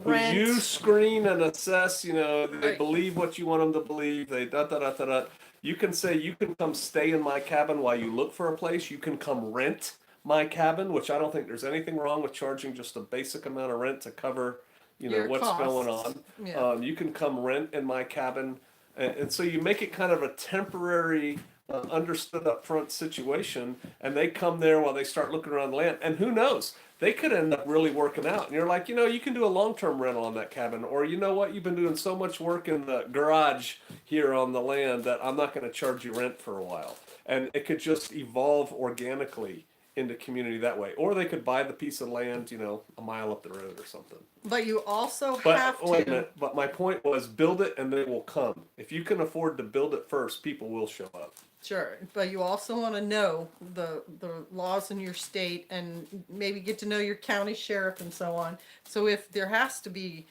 who Rent. you screen and assess, they Right. believe what you want them to believe. They da da da da da. You can say you can come stay in my cabin while you look for a place. You can come rent my cabin, which I don't think there's anything wrong with charging just a basic amount of rent to cover, Your what's costs. going on. Yeah. You can come rent in my cabin. And so you make it kind of a temporary, understood upfront situation, and they come there while they start looking around the land. And who knows? They could end up really working out. And you're like, you can do a long-term rental on that cabin. Or you know what? You've been doing so much work in the garage here on the land that I'm not going to charge you rent for a while. And it could just evolve organically into community that way. Or they could buy the piece of land, a mile up the road or something. But you also But have wait a to. minute. But my point was, build it and they will come. If you can afford to build it first, people will show up. Sure, but you also want to know the laws in your state and maybe get to know your county sheriff and so on. So if there has to be,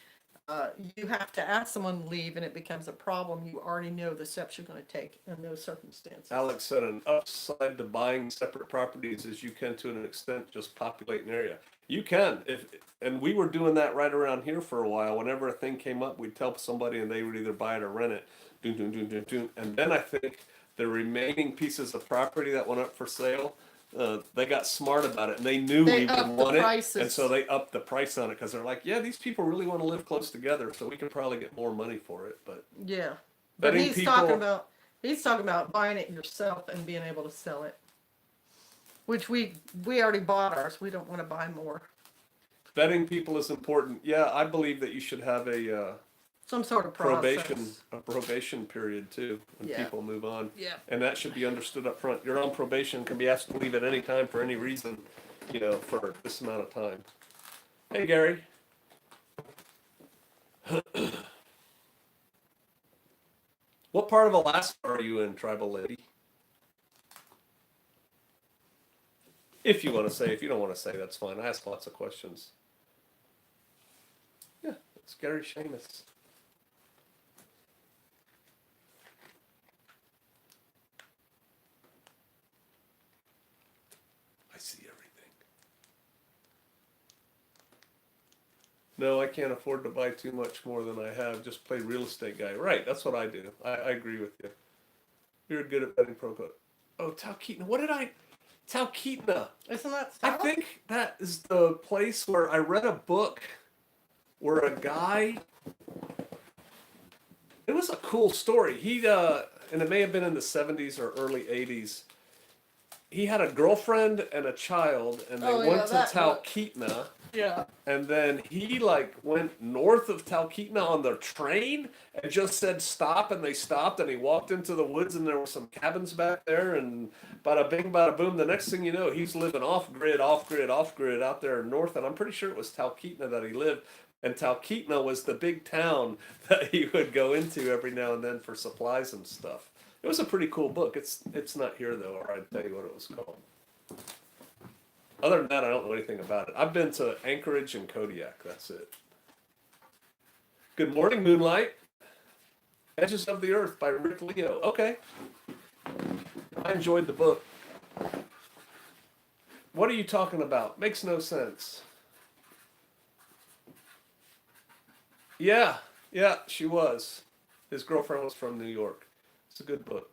you have to ask someone to leave and it becomes a problem, you already know the steps you're going to take in those circumstances. Alex said an upside to buying separate properties is you can, to an extent, just populate an area. You can, and we were doing that right around here for a while. Whenever a thing came up, we'd tell somebody and they would either buy it or rent it. And then I think the remaining pieces of property that went up for sale, they got smart about it and they knew They we would upped the want it, prices. and so they upped the price on it because they're like, yeah, these people really want to live close together, so we could probably get more money for it. But Yeah, but Betting he's people- talking about buying it yourself and being able to sell it, which we already bought ours. We don't want to buy more. vetting people is important. Yeah, I believe that you should have a Some sort of process. probation period too when Yeah. people move on. Yeah. And that should be understood up front. You're on probation, can be asked to leave at any time for any reason, for this amount of time. Hey, Gary. What part of Alaska are you in, tribal lady? If you want to say, if you don't want to say, that's fine. I ask lots of questions. Yeah, it's Gary Seamus. I see everything. No, I can't afford to buy too much more than I have. Just play real estate guy. Right, that's what I do. I agree with you. You're good at betting pro code. Oh, Talkeetna. Talkeetna. Isn't that I south? think that is the place where I read a book where a guy. It was a cool story. And it may have been in the 70s or early 80s. he had a girlfriend and a child, and they Oh, yeah, went to that book. Talkeetna, Yeah. and then he like went north of Talkeetna on the train and just said stop, and they stopped, and he walked into the woods, and there were some cabins back there, and bada bing, bada boom. The next thing you know, he's living off grid, off grid, off grid out there north, and I'm pretty sure it was Talkeetna that he lived. And Talkeetna was the big town that he would go into every now and then for supplies and stuff. It was a pretty cool book. It's not here though, or I'd tell you what it was called. Other than that, I don't know anything about it. I've been to Anchorage and Kodiak. That's it. Good morning, Moonlight. Edges of the Earth by Rick Leo. Okay. I enjoyed the book. What are you talking about? Makes no sense. Yeah, she was. His girlfriend was from New York. It's a good book.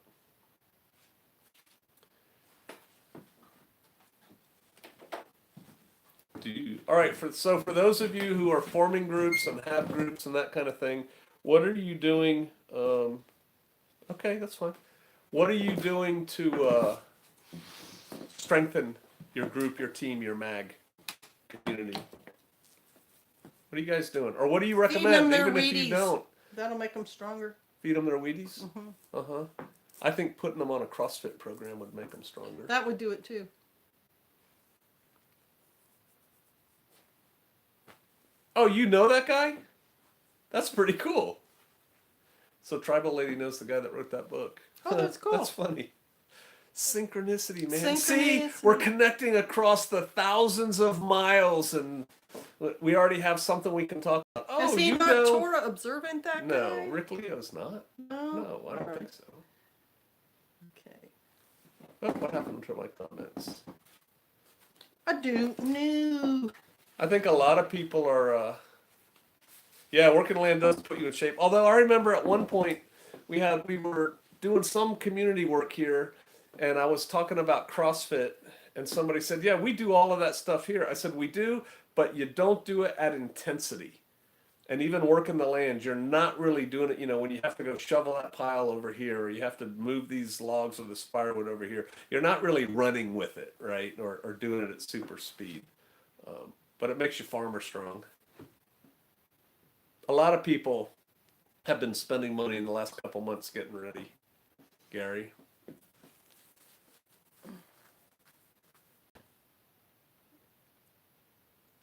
All right, so for those of you who are forming groups and have groups and that kind of thing, what are you doing? Okay, that's fine. What are you doing to strengthen your group, your team, your mag community? What are you guys doing? Or what do you recommend, even if you don't? That'll make them stronger. Feed them their Wheaties? Uh-huh. I think putting them on a CrossFit program would make them stronger. That would do it too. Oh, you know that guy? That's pretty cool. So Tribal Lady knows the guy that wrote that book. Oh, that's cool. That's funny. Synchronicity, man. Synchronicity. See, we're connecting across the thousands of miles, and we already have something we can talk about. Oh, Is he you not know? Torah observant, that guy? No, Rick Leo's not. No? No, I don't think so. Okay. Oh, what happened to my comments? I don't know. I think a lot of people are, yeah, working land does put you in shape. Although I remember at one point we were doing some community work here, and I was talking about CrossFit, and somebody said, yeah, we do all of that stuff here. I said, we do, but you don't do it at intensity. And even working the land, you're not really doing it, when you have to go shovel that pile over here, or you have to move these logs or this firewood over here, you're not really running with it, right? Or doing it at super speed. But it makes you farmer strong. A lot of people have been spending money in the last couple months getting ready. Gary.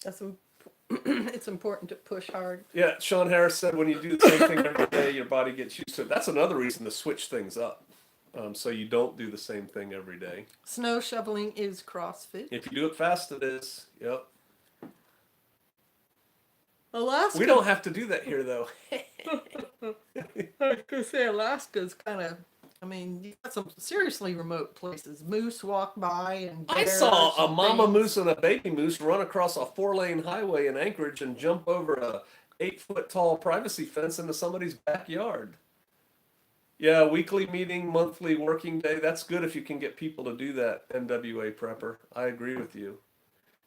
It's important to push hard. Yeah, Sean Harris said when you do the same thing every day, your body gets used to it. That's another reason to switch things up. So you don't do the same thing every day. Snow shoveling is CrossFit. If you do it fast, it is. Yep. Alaska. We don't have to do that here, though. I was going to say Alaska's kind of, you got some seriously remote places. Moose walk by and I saw a mama moose and a baby moose run across a 4-lane highway in Anchorage and jump over a 8-foot tall privacy fence into somebody's backyard. Yeah, weekly meeting, monthly working day. That's good if you can get people to do that, NWA prepper. I agree with you.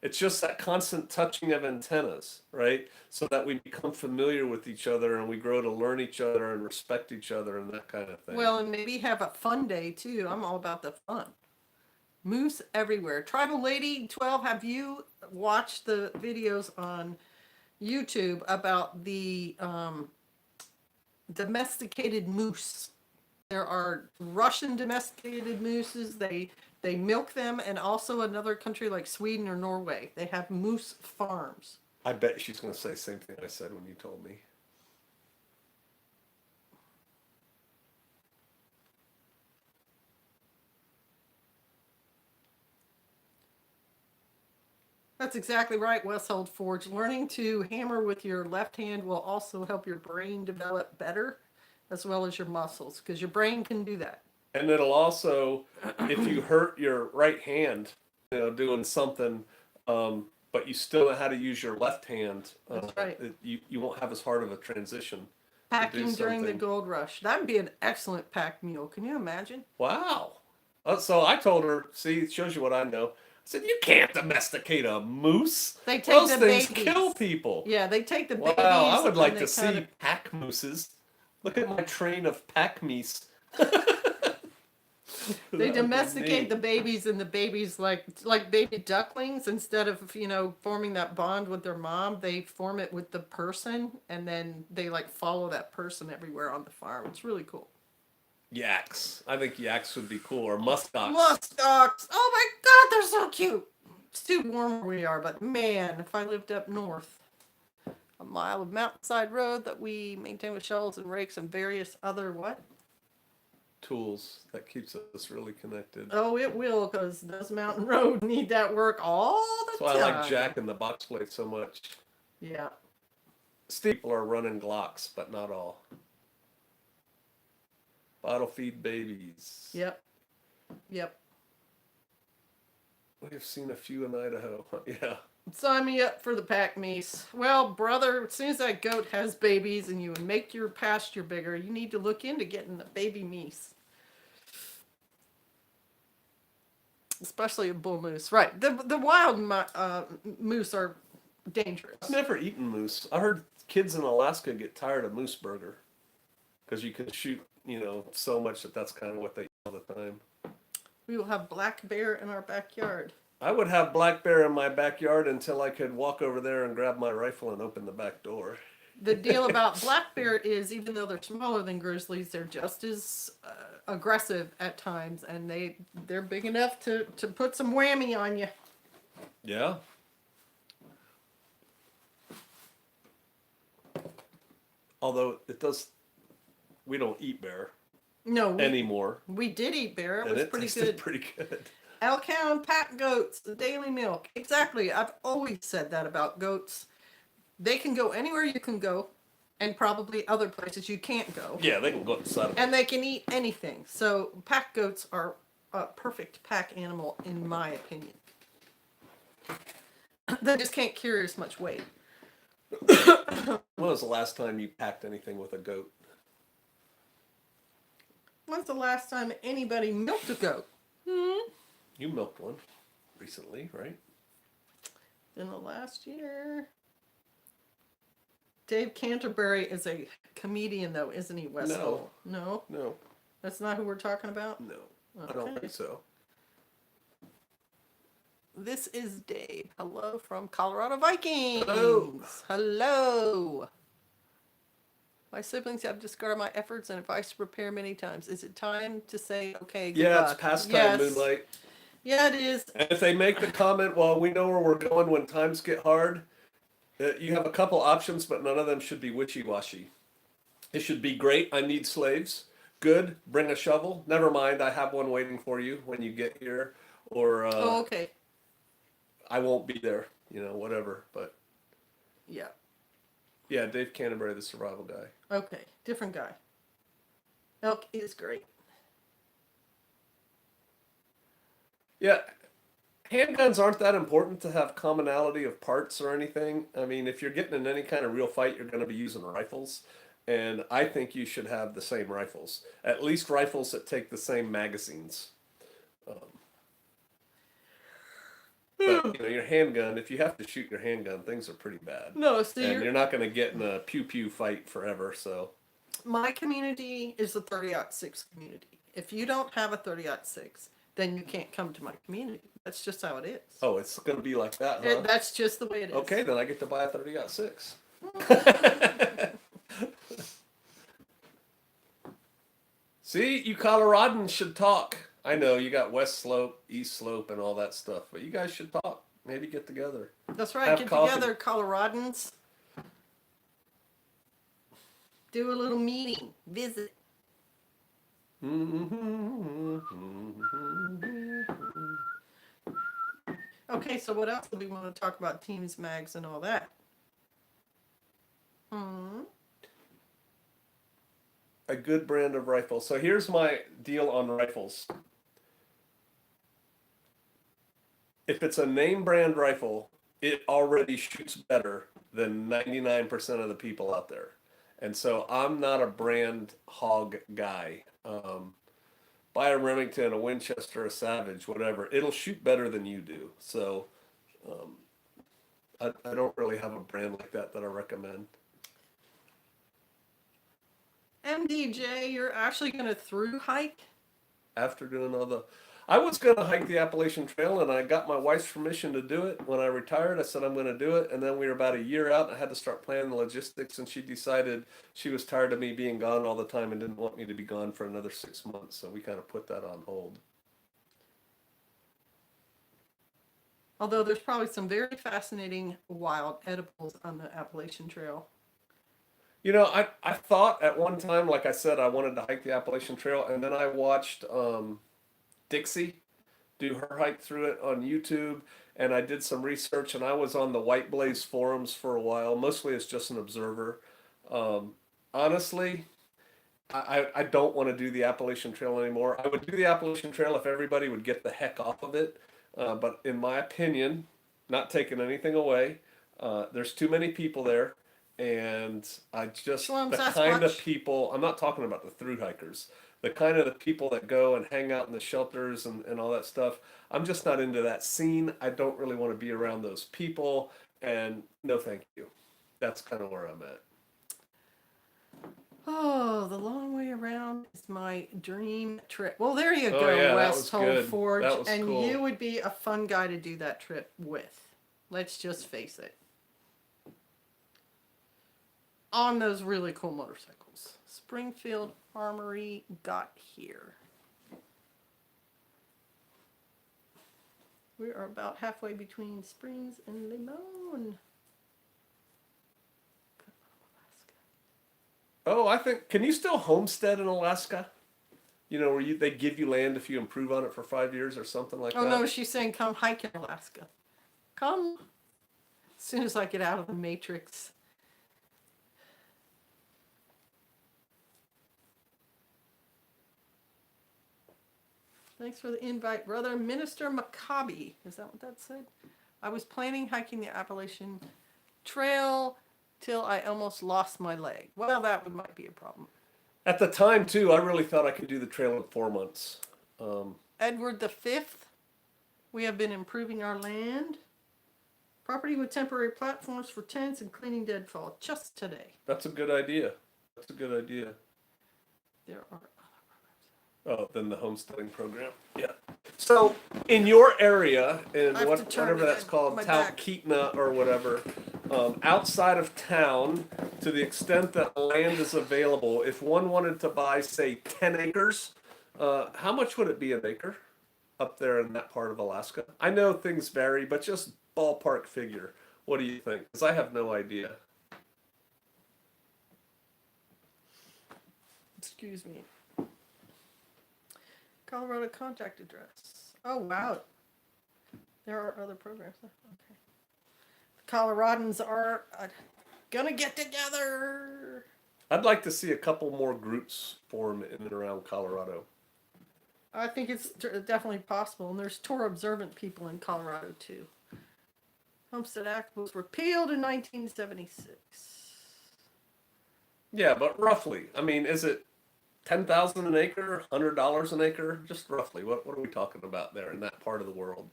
It's just that constant touching of antennas, right? So that we become familiar with each other and we grow to learn each other and respect each other and that kind of thing. Well, and maybe have a fun day too. I'm all about the fun. Moose everywhere. Tribal Lady 12, have you watched the videos on YouTube about the domesticated moose? There are Russian domesticated mooses. They milk them, and also another country like Sweden or Norway. They have moose farms. I bet she's going to say the same thing I said when you told me. That's exactly right, Westhold Forge. Learning to hammer with your left hand will also help your brain develop better, as well as your muscles, because your brain can do that. And it'll also, if you hurt your right hand, doing something, but you still know how to use your left hand, That's right. You won't have as hard of a transition. Packing during the gold rush. That would be an excellent packed meal. Can you imagine? Wow. So I told her, see, it shows you what I know. I said, you can't domesticate a moose. They take Those the things babies. kill people. Yeah, they take the babies. Wow, I would and like they to see pack mooses. Look at my train of pack meese. They That would be domesticate neat. the babies, and the babies like baby ducklings. Instead of forming that bond with their mom, they form it with the person, and then they like follow that person everywhere on the farm. It's really cool. Yaks. I think yaks would be cool, or muskox. Muskox. Oh my God, they're so cute. It's too warm where we are, but man, if I lived up north, a mile of mountainside road that we maintain with shovels and rakes and various other what? Tools that keeps us really connected. Oh, it will, because those mountain roads need that work all That's the why time. I like Jack and the box plate so much. Yeah. People are running Glocks, but not all. Bottle feed babies. Yep. Yep. We've seen a few in Idaho. Yeah. Sign me up for the pack meese. Well, brother, as soon as that goat has babies and you make your pasture bigger, you need to look into getting the baby meese. Especially a bull moose. Right. The wild moose are dangerous. I've never eaten moose. I heard kids in Alaska get tired of moose burger because you can shoot, so much that's kind of what they eat all the time. We will have black bear in our backyard. I would have black bear in my backyard until I could walk over there and grab my rifle and open the back door. The deal about black bear is, even though they're smaller than grizzlies, they're just as aggressive at times, and they're big enough to put some whammy on you. Yeah. Although we don't eat bear No, anymore. we did eat bear. It And was it pretty tasted good. pretty good. Elk hound, pack goats, the daily milk. Exactly. I've always said that about goats. They can go anywhere you can go, and probably other places you can't go. Yeah, they can go inside of it. And they can eat anything. So pack goats are a perfect pack animal, in my opinion. They just can't carry as much weight. When was the last time you packed anything with a goat? When's the last time anybody milked a goat? You milked one recently, right? In the last year. Dave Canterbury is a comedian, though, isn't he, Westall? No. No. That's not who we're talking about? No. Okay. I don't think so. This is Dave. Hello from Colorado Vikings. Hello. Hello. My siblings have discarded my efforts and advice to prepare many times. Is it time to say, okay, good Yeah, luck? it's past time, Yes. Moonlight. Yeah, it is. And if they make the comment, well, we know where we're going when times get hard, you have a couple options, but none of them should be wishy-washy. It should be great, I need slaves. Good, bring a shovel. Never mind, I have one waiting for you when you get here. Or Oh, okay. I won't be there, whatever. But Yeah. yeah, Dave Canterbury, the survival guy. Okay. Different guy. Elk is great. Yeah, handguns aren't that important to have commonality of parts or anything. I mean, if you're getting in any kind of real fight, you're going to be using rifles. And I think you should have the same rifles. At least rifles that take the same magazines. But, your handgun, if you have to shoot your handgun, things are pretty bad. No, so And you're not going to get in a pew-pew fight forever, so. my community is the 30-06 community. If you don't have a 30-06, then you can't come to my community. That's just how it is. Oh, it's going to be like that, huh? That's just the way it is. Okay, then I get to buy a 30-06. See, you Coloradans should talk. I know you got West Slope, East Slope, and all that stuff, but you guys should talk. Maybe get together. That's right. Have Get coffee. together, Coloradans. Do a little meeting. Visit. Okay, so what else do we want to talk about? Teams, mags, and all that. A good brand of rifle. So here's my deal on rifles. If it's a name brand rifle, it already shoots better than 99% of the people out there. And so I'm not a brand hog guy. Buy a Remington, a Winchester, a Savage, whatever. It'll shoot better than you do. So I don't really have a brand like that I recommend. MDJ, you're actually going to through hike? after doing all the. I was going to hike the Appalachian Trail, and I got my wife's permission to do it. When I retired, I said I'm going to do it, and then we were about a year out, and I had to start planning the logistics, and she decided she was tired of me being gone all the time and didn't want me to be gone for another 6 months, so we kind of put that on hold. Although there's probably some very fascinating wild edibles on the Appalachian Trail. You know, I thought at one time, like I said, I wanted to hike the Appalachian Trail, and then I watched Dixie do her hike through it on YouTube, and I did some research, and I was on the White Blaze forums for a while, mostly as just an observer. Honestly, I don't want to do the Appalachian Trail anymore. I would do the Appalachian Trail if everybody would get the heck off of it, but in my opinion, not taking anything away, there's too many people there. And I just, Shalom, the kind of Sasquatch. people, I'm not talking about the through hikers, the kind of the people that go and hang out in the shelters and all that stuff. I'm just not into that scene. I don't really want to be around those people. And no, thank you. That's kind of where I'm at. Oh, the long way around is my dream trip. Well, there you Oh, go, yeah, that West was Home good. Forge. That was And cool. you would be a fun guy to do that trip with. Let's just face it. On those really cool motorcycles. Springfield Armory got here. We are about halfway between Springs and Limon. Oh, I think, can you still homestead in Alaska? You know, where they give you land if you improve on it for 5 years or something like Oh that? no, she's saying come hike in Alaska. Come. As soon as I get out of the matrix. Thanks for the invite, brother. Minister Maccabi. Is that what that said? I was planning hiking the Appalachian Trail till I almost lost my leg. Well, that might be a problem. At the time, too, I really thought I could do the trail in 4 months. Edward V. We have been improving our land. Property with temporary platforms for tents and cleaning deadfall just today. That's a good idea. That's a good idea. There are Oh, then the homesteading program. Yeah. So in your area, in I have to turn whatever that's called, my back. Talkeetna or whatever, outside of town, to the extent that land is available, if one wanted to buy, say, 10 acres, how much would it be an acre up there in that part of Alaska? I know things vary, but just ballpark figure. What do you think? Because I have no idea. Excuse me. Colorado contact address. Oh, wow. There are other programs. Okay. The Coloradans are gonna get together. I'd like to see a couple more groups form in and around Colorado. I think it's definitely possible. And there's Torah observant people in Colorado, too. Homestead Act was repealed in 1976. Yeah, but roughly. I mean, is it 10,000 an acre, $100 an acre? Just roughly. What are we talking about there in that part of the world?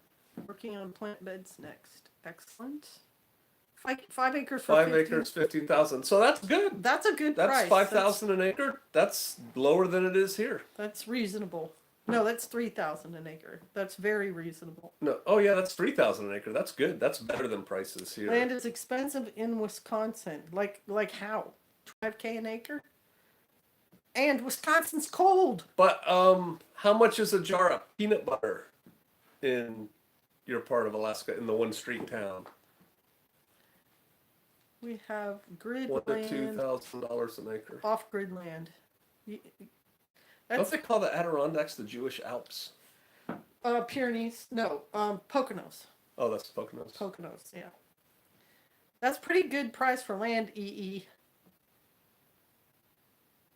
Working on plant beds next. Excellent. 5 acres for 5 15. acres, 15,000. So that's good. That's a good That's price. 5,000 an acre. That's lower than it is here. That's reasonable. No, that's 3,000 an acre. That's very reasonable. No, oh yeah, that's 3,000 an acre. That's good. That's better than prices here. Land is expensive in Wisconsin. Like how? 5K an acre? And Wisconsin's cold. But how much is a jar of peanut butter in your part of Alaska in the one street town? We have grid $1,000 to land, $2,000 an acre. off-grid land. Don't That's they call the Adirondacks the Jewish Alps? Pyrenees. No, Poconos. Oh, that's Poconos. Poconos, yeah. That's pretty good price for land, EE.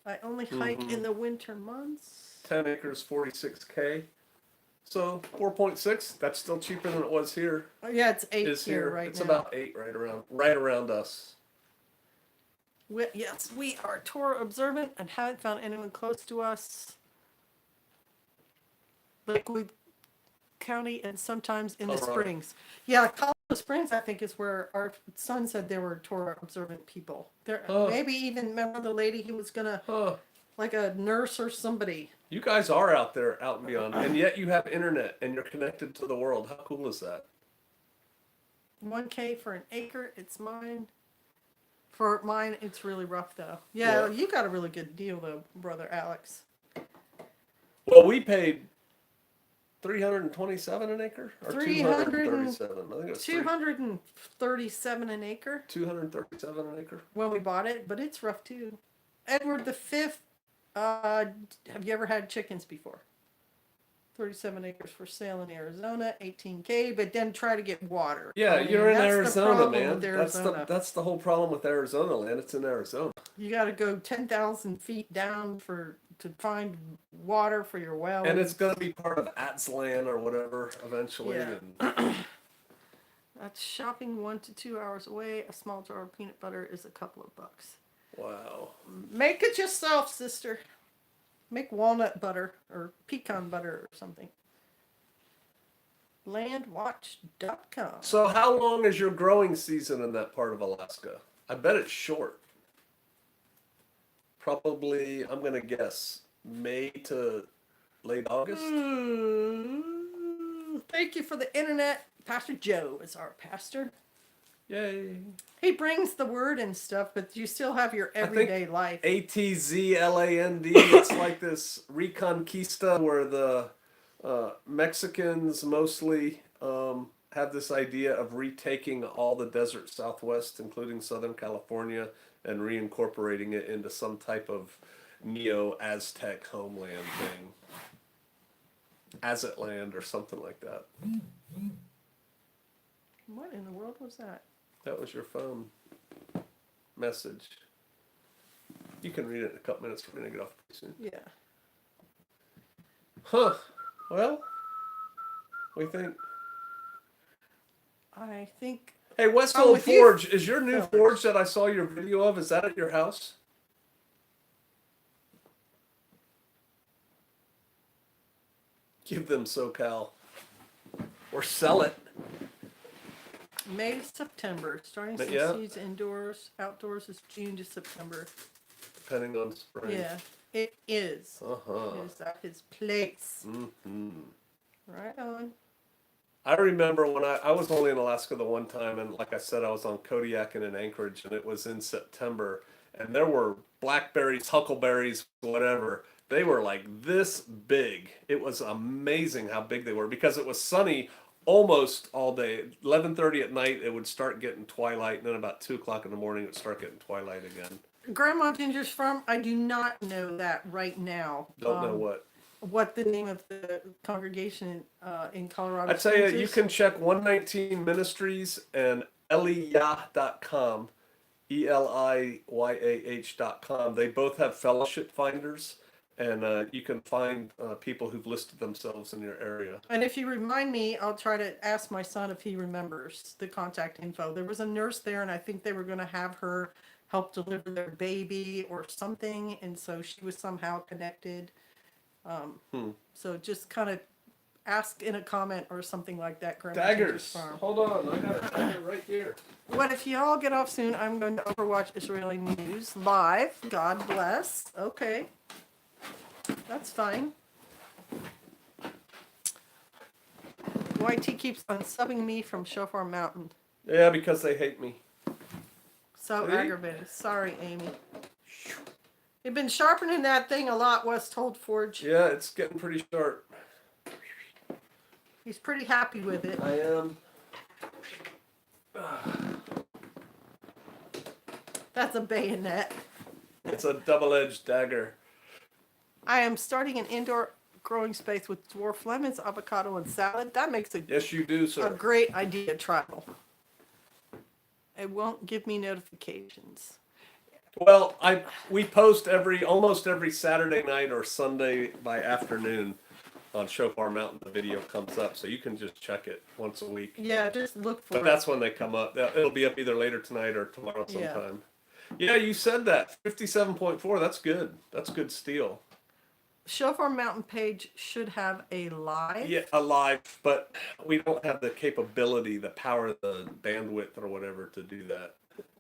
I only hike in the winter months. 10 acres, 46K. So 4.6. That's still cheaper than it was here. Oh, yeah, it's 8 Is here here. right It's now. about 8 right around us. Yes, we are Torah observant and haven't found anyone close to us. Lakewood County and sometimes in the Colorado. Springs. Yeah, Colorado Springs, I think, is where our son said there were Torah observant people. There, Oh. maybe even remember the lady who was gonna Huh. like a nurse or somebody. You guys are out there, out and beyond, and yet you have internet and you're connected to the world. How cool is that? 1K for an acre, it's mine. For mine, it's really rough though. Yeah, you got a really good deal though, brother Alex. Well, we paid 327 an acre or 300 237. I think it was 237 an acre 237 an acre. when we bought it, but it's rough too. Edward the Fifth. Have you ever had chickens before? 37 acres for sale in Arizona, 18K, but then try to get water. Yeah, I mean, you're in that's the Arizona, problem man. with Arizona. That's the whole problem with Arizona land. It's in Arizona. You got to go 10,000 feet down to find water for your well. And it's going to be part of Aztlan or whatever eventually. Yeah. And That's shopping 1 to 2 hours away. A small jar of peanut butter is a couple of bucks. wow. Make it yourself, sister. Make walnut butter or pecan butter or something. Landwatch.com. So how long is your growing season in that part of Alaska? I bet it's short. Probably, I'm going to guess, May to late August? Thank you for the internet. Pastor Joe is our pastor. Yay. He brings the word and stuff, but you still have your everyday life. Atzland. It's like this Reconquista where the Mexicans mostly have this idea of retaking all the desert Southwest, including Southern California, and reincorporating it into some type of neo-Aztec homeland thing. Aztlan or something like that. What in the world was that? That was your phone message. You can read it in a couple minutes. We're going to get off pretty soon. Yeah. Huh. Well, what do you think? I think. Hey, Westfield with you, Forge, is your new Phil. forge that I saw your video of, is that at your house? Give them SoCal. Or sell it. May to September. Starting some Yeah. seeds indoors. Outdoors is June to September. Depending on spring. Yeah, it is. Uh-huh. It is at his place. Mm-hmm. Right on. I remember when I was only in Alaska the one time, and like I said, I was on Kodiak and in Anchorage, and it was in September, and there were blackberries, huckleberries, whatever. They were like this big. It was amazing how big they were because it was sunny almost all day. 11:30 at night, it would start getting twilight, and then about 2 o'clock in the morning, it would start getting twilight again. Grandma Ginger's Farm, I do not know that right now. Don't know what the name of the congregation in Colorado I tell you, Springs you is. can check 119 Ministries and eliyah.com, ELIYAH.com. They both have fellowship finders, and you can find people who've listed themselves in your area. And if you remind me, I'll try to ask my son if he remembers the contact info. There was a nurse there, and I think they were going to have her help deliver their baby or something, and so she was somehow connected. So just kind of ask in a comment or something like that. Grandma Ginger's Daggers. Farm. Hold on, I got a dagger right here. But if you all get off soon, I'm going to Overwatch Israeli News live. God bless. Okay. That's fine. YT keeps unsubbing me from Shofar Mountain. Yeah, because they hate me. So See? aggravated. Sorry, Amy. You've been sharpening that thing a lot, Westhold Forge. Yeah, it's getting pretty sharp. He's pretty happy with it. I am. That's a bayonet. It's a double-edged dagger. I am starting an indoor growing space with dwarf lemons, avocado, and salad. That makes a Yes, you do, a sir. great idea, Tribal. It won't give me notifications. Well, we post almost every Saturday night or Sunday by afternoon on Shofar Mountain. The video comes up, so you can just check it once a week. Yeah, just look for But it. that's when they come up. It'll be up either later tonight or tomorrow Yeah. sometime. Yeah, you said that. 57.4. That's good. That's good steel. Shofar Mountain page should have a live. Yeah, alive, but we don't have the capability, the power, the bandwidth, or whatever to do that.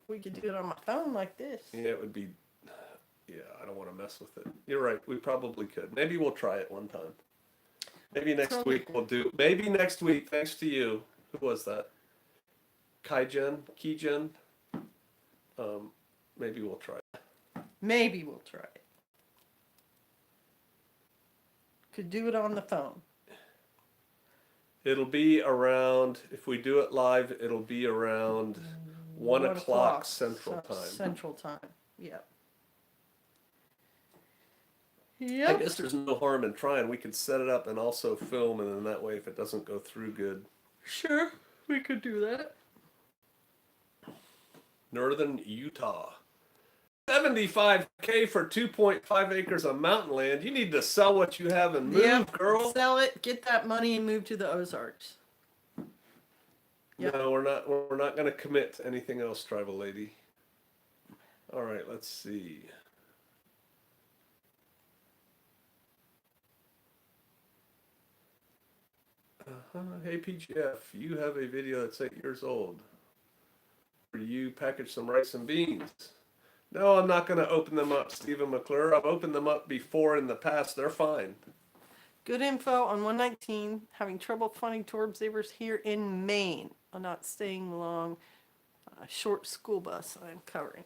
We could do it on my phone like this. Yeah, it would be Yeah, I don't want to mess with it. You're right. We probably could. Maybe we'll try it one time. Maybe next week we'll do. Maybe next week, thanks to you. Who was that? Keygen. Maybe we'll try it. Maybe we'll try it. Could do it on the phone. It'll be around, if we do it live, it'll be around 1 o'clock Central Time. Central Time, yeah. I Yep. guess there's no harm in trying. We could set it up and also film, and then that way, if it doesn't go through good. Sure, we could do that. Northern Utah. 75K for 2.5 acres of mountain land. You need to sell what you have and move, girl. Sell it, get that money, and move to the Ozarks. Yep. No, we're not going to commit to anything else, tribal lady. All right, let's see. Hey PGF, you have a video that's 8 years old. For you, package some rice and beans. No, I'm not going to open them up, Stephen McClure. I've opened them up before in the past. They're fine. Good info on 119. Having trouble finding tour observers here in Maine. I'm not staying long. Short school bus I'm covering.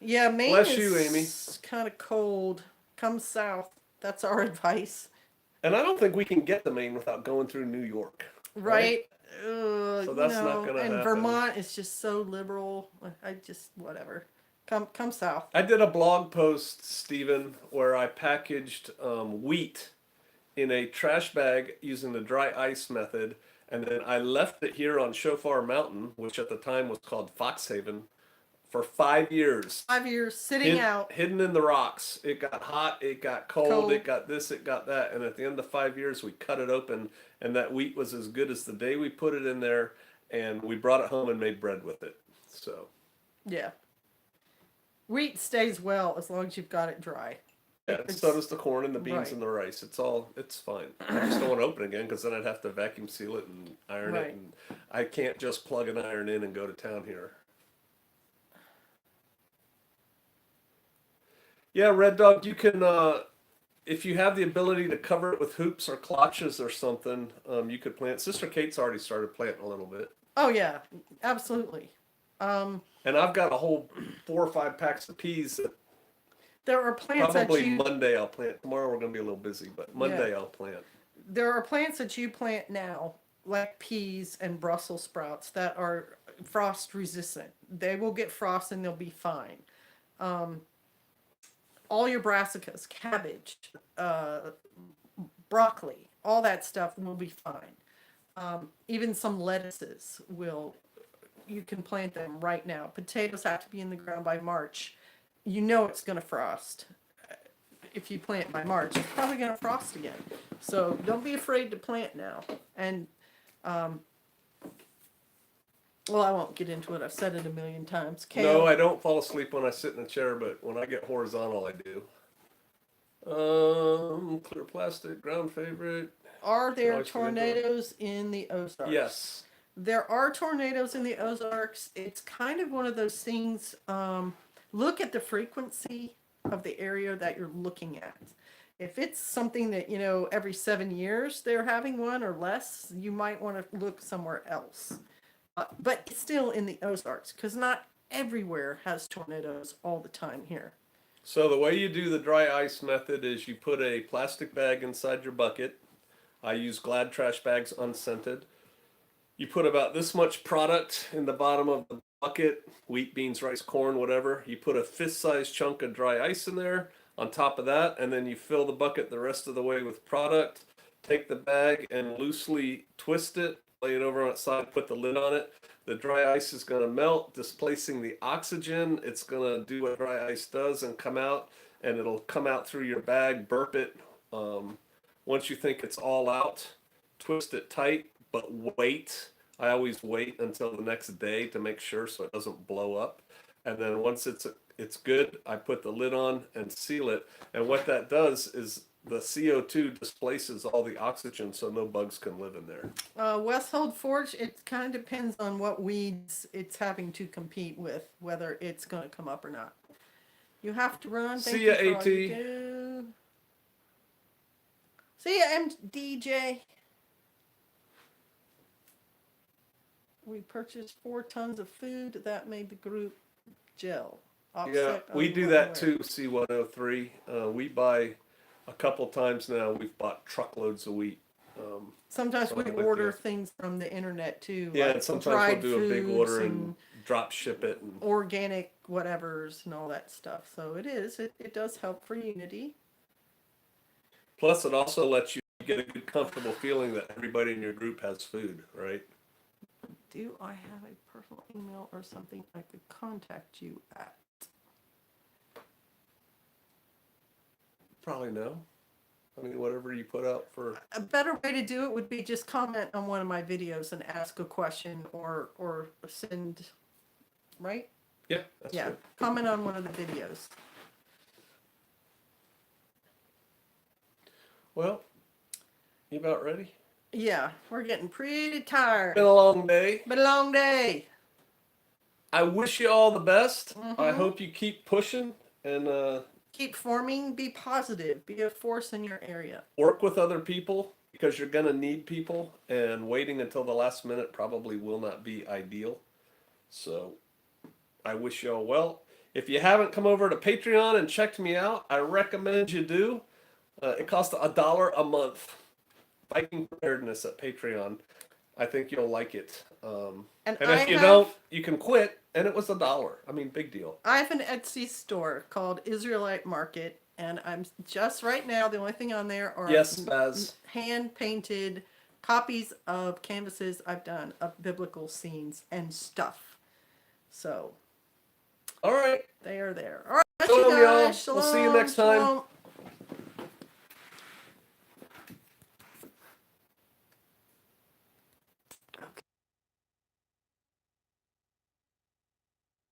Yeah, Maine Bless you, Amy. is kind of cold. Come south. That's our advice. And I don't think we can get to Maine without going through New York. Right? So that's not going to happen. And Vermont is just so liberal. Whatever. Come south. I did a blog post, Stephen, where I packaged wheat in a trash bag using the dry ice method, and then I left it here on Shofar Mountain, which at the time was called Foxhaven, for 5 years. 5 years sitting out. Hidden in the rocks. It got hot, it got cold, it got this, it got that, and at the end of 5 years we cut it open, and that wheat was as good as the day we put it in there, and we brought it home and made bread with it. So. Yeah. Wheat stays well as long as you've got it dry. Yeah, and so does the corn and the beans and the rice. It's fine. I just don't want to open it again because then I'd have to vacuum seal it and iron it. And I can't just plug an iron in and go to town here. Yeah, Red Dog, you can, if you have the ability to cover it with hoops or clutches or something, you could plant. Sister Kate's already started planting a little bit. Oh, yeah, absolutely. And I've got a whole 4 or 5 packs of peas that there are plants probably Monday I'll plant. Tomorrow we're going to be a little busy, but Monday I'll plant. There are plants that you plant now, like peas and Brussels sprouts, that are frost resistant. They will get frost and they'll be fine. All your brassicas, cabbage, broccoli, all that stuff will be fine. Even some lettuces you can plant them right now. Potatoes have to be in the ground by March. You know it's going to frost. If you plant by March, it's probably going to frost again. So don't be afraid to plant now. And, well, I won't get into it. I've said it a million times. Kale, No, I don't fall asleep when I sit in a chair, but when I get horizontal, I do. Clear plastic, ground favorite. Are there tornadoes in the Ozarks? Yes. There are tornadoes in the Ozarks. It's kind of one of those things, look at the frequency of the area that you're looking at. If it's something that, every 7 years they're having one or less, you might want to look somewhere else. But it's still in the Ozarks, because not everywhere has tornadoes all the time here. So the way you do the dry ice method is you put a plastic bag inside your bucket. I use Glad trash bags unscented. You put about this much product in the bottom of the bucket, wheat, beans, rice, corn, whatever. You put a fist-sized chunk of dry ice in there on top of that, and then you fill the bucket the rest of the way with product. Take the bag and loosely twist it, lay it over on its side, put the lid on it. The dry ice is going to melt, displacing the oxygen. It's going to do what dry ice does and come out, and it'll come out through your bag, burp it. Once you think it's all out, twist it tight, but wait. I always wait until the next day to make sure so it doesn't blow up. And then once it's good, I put the lid on and seal it. And what that does is the CO2 displaces all the oxygen so no bugs can live in there. Westhold Forge, it kind of depends on what weeds it's having to compete with, whether it's going to come up or not. You have to run. Thank See you ya, for all AT. you do. See ya, MDJ. We purchased 4 tons of food that made the group gel. Yeah, Offset we on do what that and too, C103. We buy a couple times now. We've bought truckloads of wheat. Sometimes So we I'm with order you. things from the internet too, Yeah, like and sometimes dried we'll do a big foods order and and drop ship it. And organic whatevers and all that stuff. So it does help for unity. plus, it also lets you get a good, comfortable feeling that everybody in your group has food, right? Do I have a personal email or something I could contact you at? Probably no. I mean, whatever you put out for. A better way to do it would be just comment on one of my videos and ask a question or send, right? Yeah, that's Yeah, good. comment on one of the videos. Well, you about ready? Yeah, we're getting pretty tired. Been a long day. Been a long day. I wish you all the best. I Mhm. hope you keep pushing and Keep forming, be positive, be a force in your area. work with other people because you're going to need people, and waiting until the last minute probably will not be ideal. So I wish you all well. If you haven't come over to Patreon and checked me out, I recommend you do. It costs $1 a month. Viking Preparedness at Patreon. I think you'll like it. And And I if you have don't, you can quit. And it was $1. I mean, big deal. I have an Etsy store called Israelite Market, and I'm just right now the only thing on there are Yes, Baz. hand painted copies of canvases I've done of biblical scenes and stuff. So All right. they are there. All right, Shalom, you y'all. guys. We'll see you Shalom, next time. shalom.